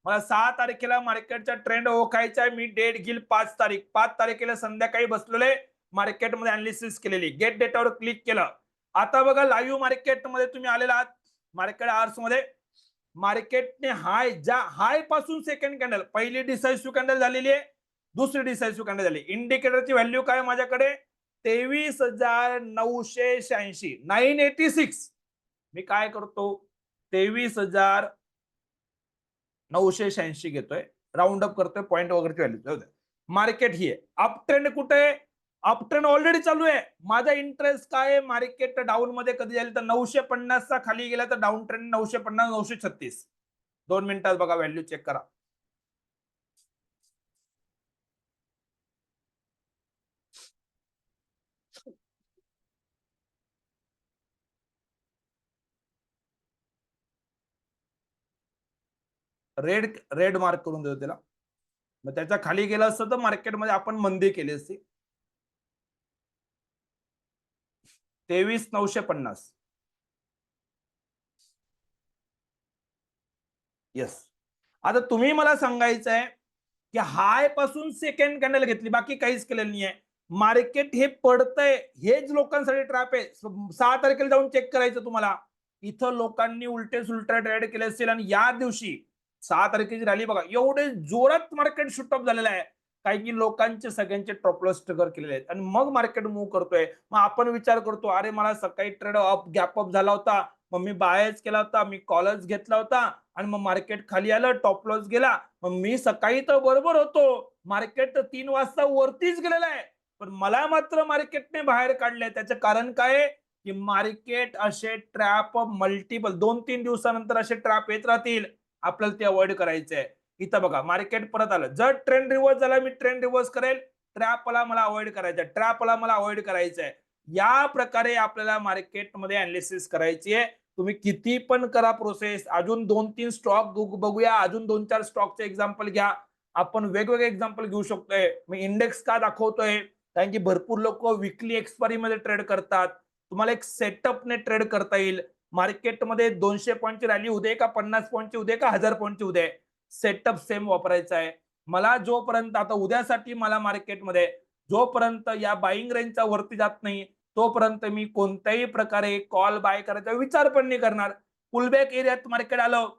मला 6 तारखेला मार्केटचा ट्रेंड ओळखायचा आहे. मी डेट घेईल 5 तारीख. 5 तारखेला संध्याकाळी बसलेले मार्केटमध्ये अनालिसिस केलेली, गेट डेटावर क्लिक केलं. आता बघा, लाईव्ह मार्केटमध्ये तुम्ही आलेला आहात. मार्केट आवर्स मध्ये मार्केटने हाय पासून सेकंड कॅन्डल, पहिली डिसाइसिव्ह कॅन्डल झालेली आहे, दुसरी डिसाइसिव्ह कॅन्डल झाली. इंडिकेटरची व्हॅल्यू काय माझ्याकडे, 23,986, 986. मी काय करतो, 23,986 घेतोय, राऊंड अप करतोय, पॉईंट वगैरेची व्हॅल्यू. मार्केट ही आहे. अप ट्रेंड कुठे आहे, अप ट्रेंड ऑलरेडी चालू आहे. माझा इंटरेस्ट काय आहे, मार्केट डाऊन मध्ये कधी जाईल तर 950 चा खाली गेला तर डाऊन ट्रेंड 950, 936. 2 मिनिटात बघा, व्हॅल्यू चेक करा. रेड रेड मार्क करून देतो त्याला. मग त्याच्या खाली गेला असतं तर मार्केटमध्ये आपण मंदी केली असती. 23,950. येस. आता तुम्ही मला सांगायचं आहे की हाय पासून सेकंड कॅन्डल घेतली, बाकी काहीच केलेलं नाहीये. मार्केट हे पडतंय, हेच लोकांसाठी ट्रॅप आहे. 6 तारखेला जाऊन चेक करायचं तुम्हाला. इथं लोकांनी उलटे सुलटे ट्रेड केले असतील आणि या दिवशी 6 तारखेची रॅली बघा, एवढे जोरात मार्केट शूटअप झालेलं आहे. काही की लोकांचे सगळ्यांचे टॉप लॉस ट्रिगर केलेले आहेत आणि मग मार्केट मूव्ह करतोय. मग आपण विचार करतो, अरे मला सकाळी ट्रेड अप गॅप अप झाला होता, मग मी बायच केला होता, मी कॉलच घेतला होता आणि मग मार्केट खाली आलं, टॉप लॉस गेला. मग मी सकाळी तर बरोबर होतो, मार्केट 3 वाजता वरतीच गेलेलं आहे, पण मला मात्र मार्केटने बाहेर काढलंय. त्याचं कारण काय, की मार्केट असे ट्रॅप मल्टिपल 2-3 दिवसानंतर असे ट्रॅप येत राहतील, आपल्याला ते अवॉइड करायचे आहे. इथं बघा मार्केट परत आलं, जर ट्रेंड रिव्हर्स झाला मी ट्रेंड रिव्हर्स करेल, ट्रॅपला मला अवॉइड करायचं आहे, ट्रॅपला मला अवॉइड करायचं आहे. या प्रकारे आपल्याला मार्केटमध्ये अनालिसिस करायची आहे. तुम्ही किती पण करा प्रोसेस, अजून 2-3 स्टॉक बघूया, अजून 2-4 स्टॉकचे एक्झाम्पल घ्या. आपण वेगवेगळे एक्झाम्पल घेऊ शकतोय. मी इंडेक्स का दाखवतोय, कारण की भरपूर लोक विकली एक्सपायरी मध्ये ट्रेड करतात. तुम्हाला एक सेटअपने ट्रेड करता येईल. मार्केटमध्ये 200 पॉईंटची रॅली होऊ दे का 50 पॉईंटची होऊ दे का 1000 पॉईंटची होऊ दे, सेटअप सेम वापरायचा आहे. मला जोपर्यंत आता उद्यासाठी मला मार्केटमध्ये जोपर्यंत या बाईंग रेंजच्या वरती जात नाही, तोपर्यंत मी कोणत्याही प्रकारे कॉल बाय करायचा विचार पण नाही करणार. पुलबॅक एरियात मार्केट आलं,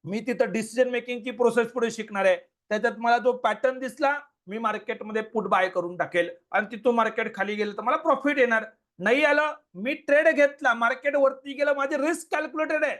मी तिथं डिसिजन मेकिंगची प्रोसेस पुढे शिकणार आहे. त्याच्यात मला जो पॅटर्न दिसला, मी मार्केटमध्ये पुट बाय करून टाकेल आणि तिथून मार्केट खाली गेलं तर मला प्रॉफिट येणार. नाही आलं, मी ट्रेड घेतला, मार्केट वरती गेलं, माझी रिस्क कॅल्क्युलेटेड आहे.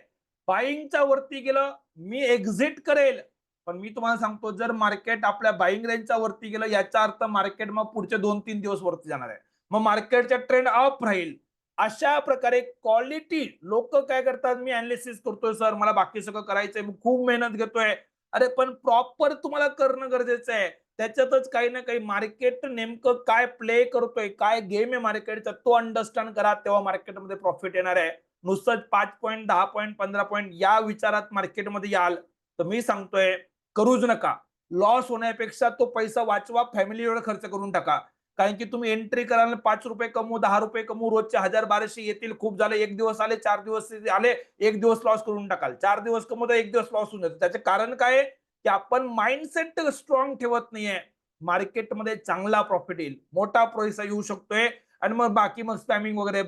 बाईंगच्या वरती गेलं, मी एक्झिट करेल. पण मी तुम्हाला सांगतो, जर मार्केट आपल्या बाईंग रेंजच्या वरती गेलं, याचा अर्थ मार्केट मग पुढचे 2-3 दिवस वरती जाणार आहे. मग मार्केटचा ट्रेंड अप राहील. अशा प्रकारे क्वालिटी लोक काय करतात, मी अनालिसिस करतोय सर, मला बाकी सगळं करायचंय, मी खूप मेहनत घेतोय. अरे पण प्रॉपर तुम्हाला करणं गरजेचं आहे. त्याच्यातच काही ना काही मार्केट नेमकं काय प्ले करतोय, काय गेम आहे मार्केटचा, तो अंडरस्टँड करा, तेव्हा मार्केटमध्ये प्रॉफिट येणार आहे. नुसतं 5 पॉईंट 10 पॉईंट 15 पॉईंट या विचारात मार्केटमध्ये याल तर मी सांगतोय करूच नका. लॉस होण्यापेक्षा तो पैसा वाचवा, फॅमिलीवर खर्च करून टाका. कारण की तुम्ही एंट्री कराल, 5 रुपये कमवू, 10 रुपये कमवू, रोजचे 1000-1200 येतील, खूप झाले. एक दिवस आले, 4 दिवस आले, एक दिवस लॉस करून टाकाल. 4 दिवस कमवतो, एक दिवस लॉस होऊन जातो. त्याचे कारण काय, की आपण माइंडसेट स्ट्रॉंग ठेवत नाहीये. मार्केटमध्ये चांगला प्रॉफिट येईल, मोठा पैसा येऊ शकतोय आणि मग बाकी मग स्पॅमिंग वगैरे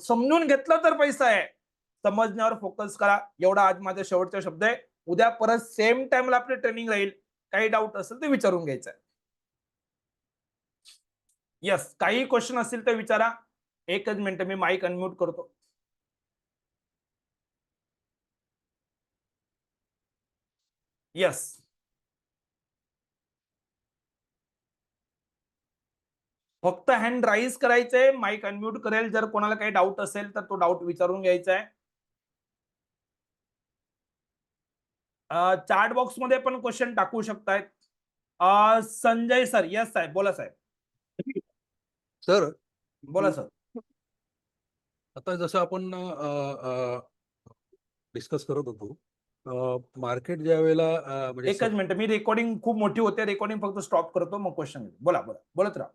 समजून घेतलं तर पैसा आहे. समजण्यावर फोकस करा. एवढा आज माझा शेवटचा शब्द आहे. उद्या परत सेम टाइमला आपली ट्रेनिंग राहील. काही डाऊट असेल तर विचारून घ्यायचं आहे. येस, काही क्वेश्चन असतील तर विचारा. एकच मिनिट, मी माईक अनम्यूट करतो. येस, फक्त हँड राईज करायचंय, माईक अनम्यूट करेल. जर कोणाला काही डाऊट असेल तर तो डाऊट विचारून घ्यायचा आहे. चॅट बॉक्स मध्ये पण क्वेश्चन टाकू शकतायत. संजय सर, यस साहेब, बोला साहेब. सर, बोला सर. आता जसं आपण डिस्कस करत होतो, मार्केट ज्या वेळेला म्हणजे एकच मिनिट, मी रेकॉर्डिंग खूप मोठी होते, रेकॉर्डिंग फक्त स्टॉप करतो, मग क्वेश्चन बोला बोला बोलत राहा.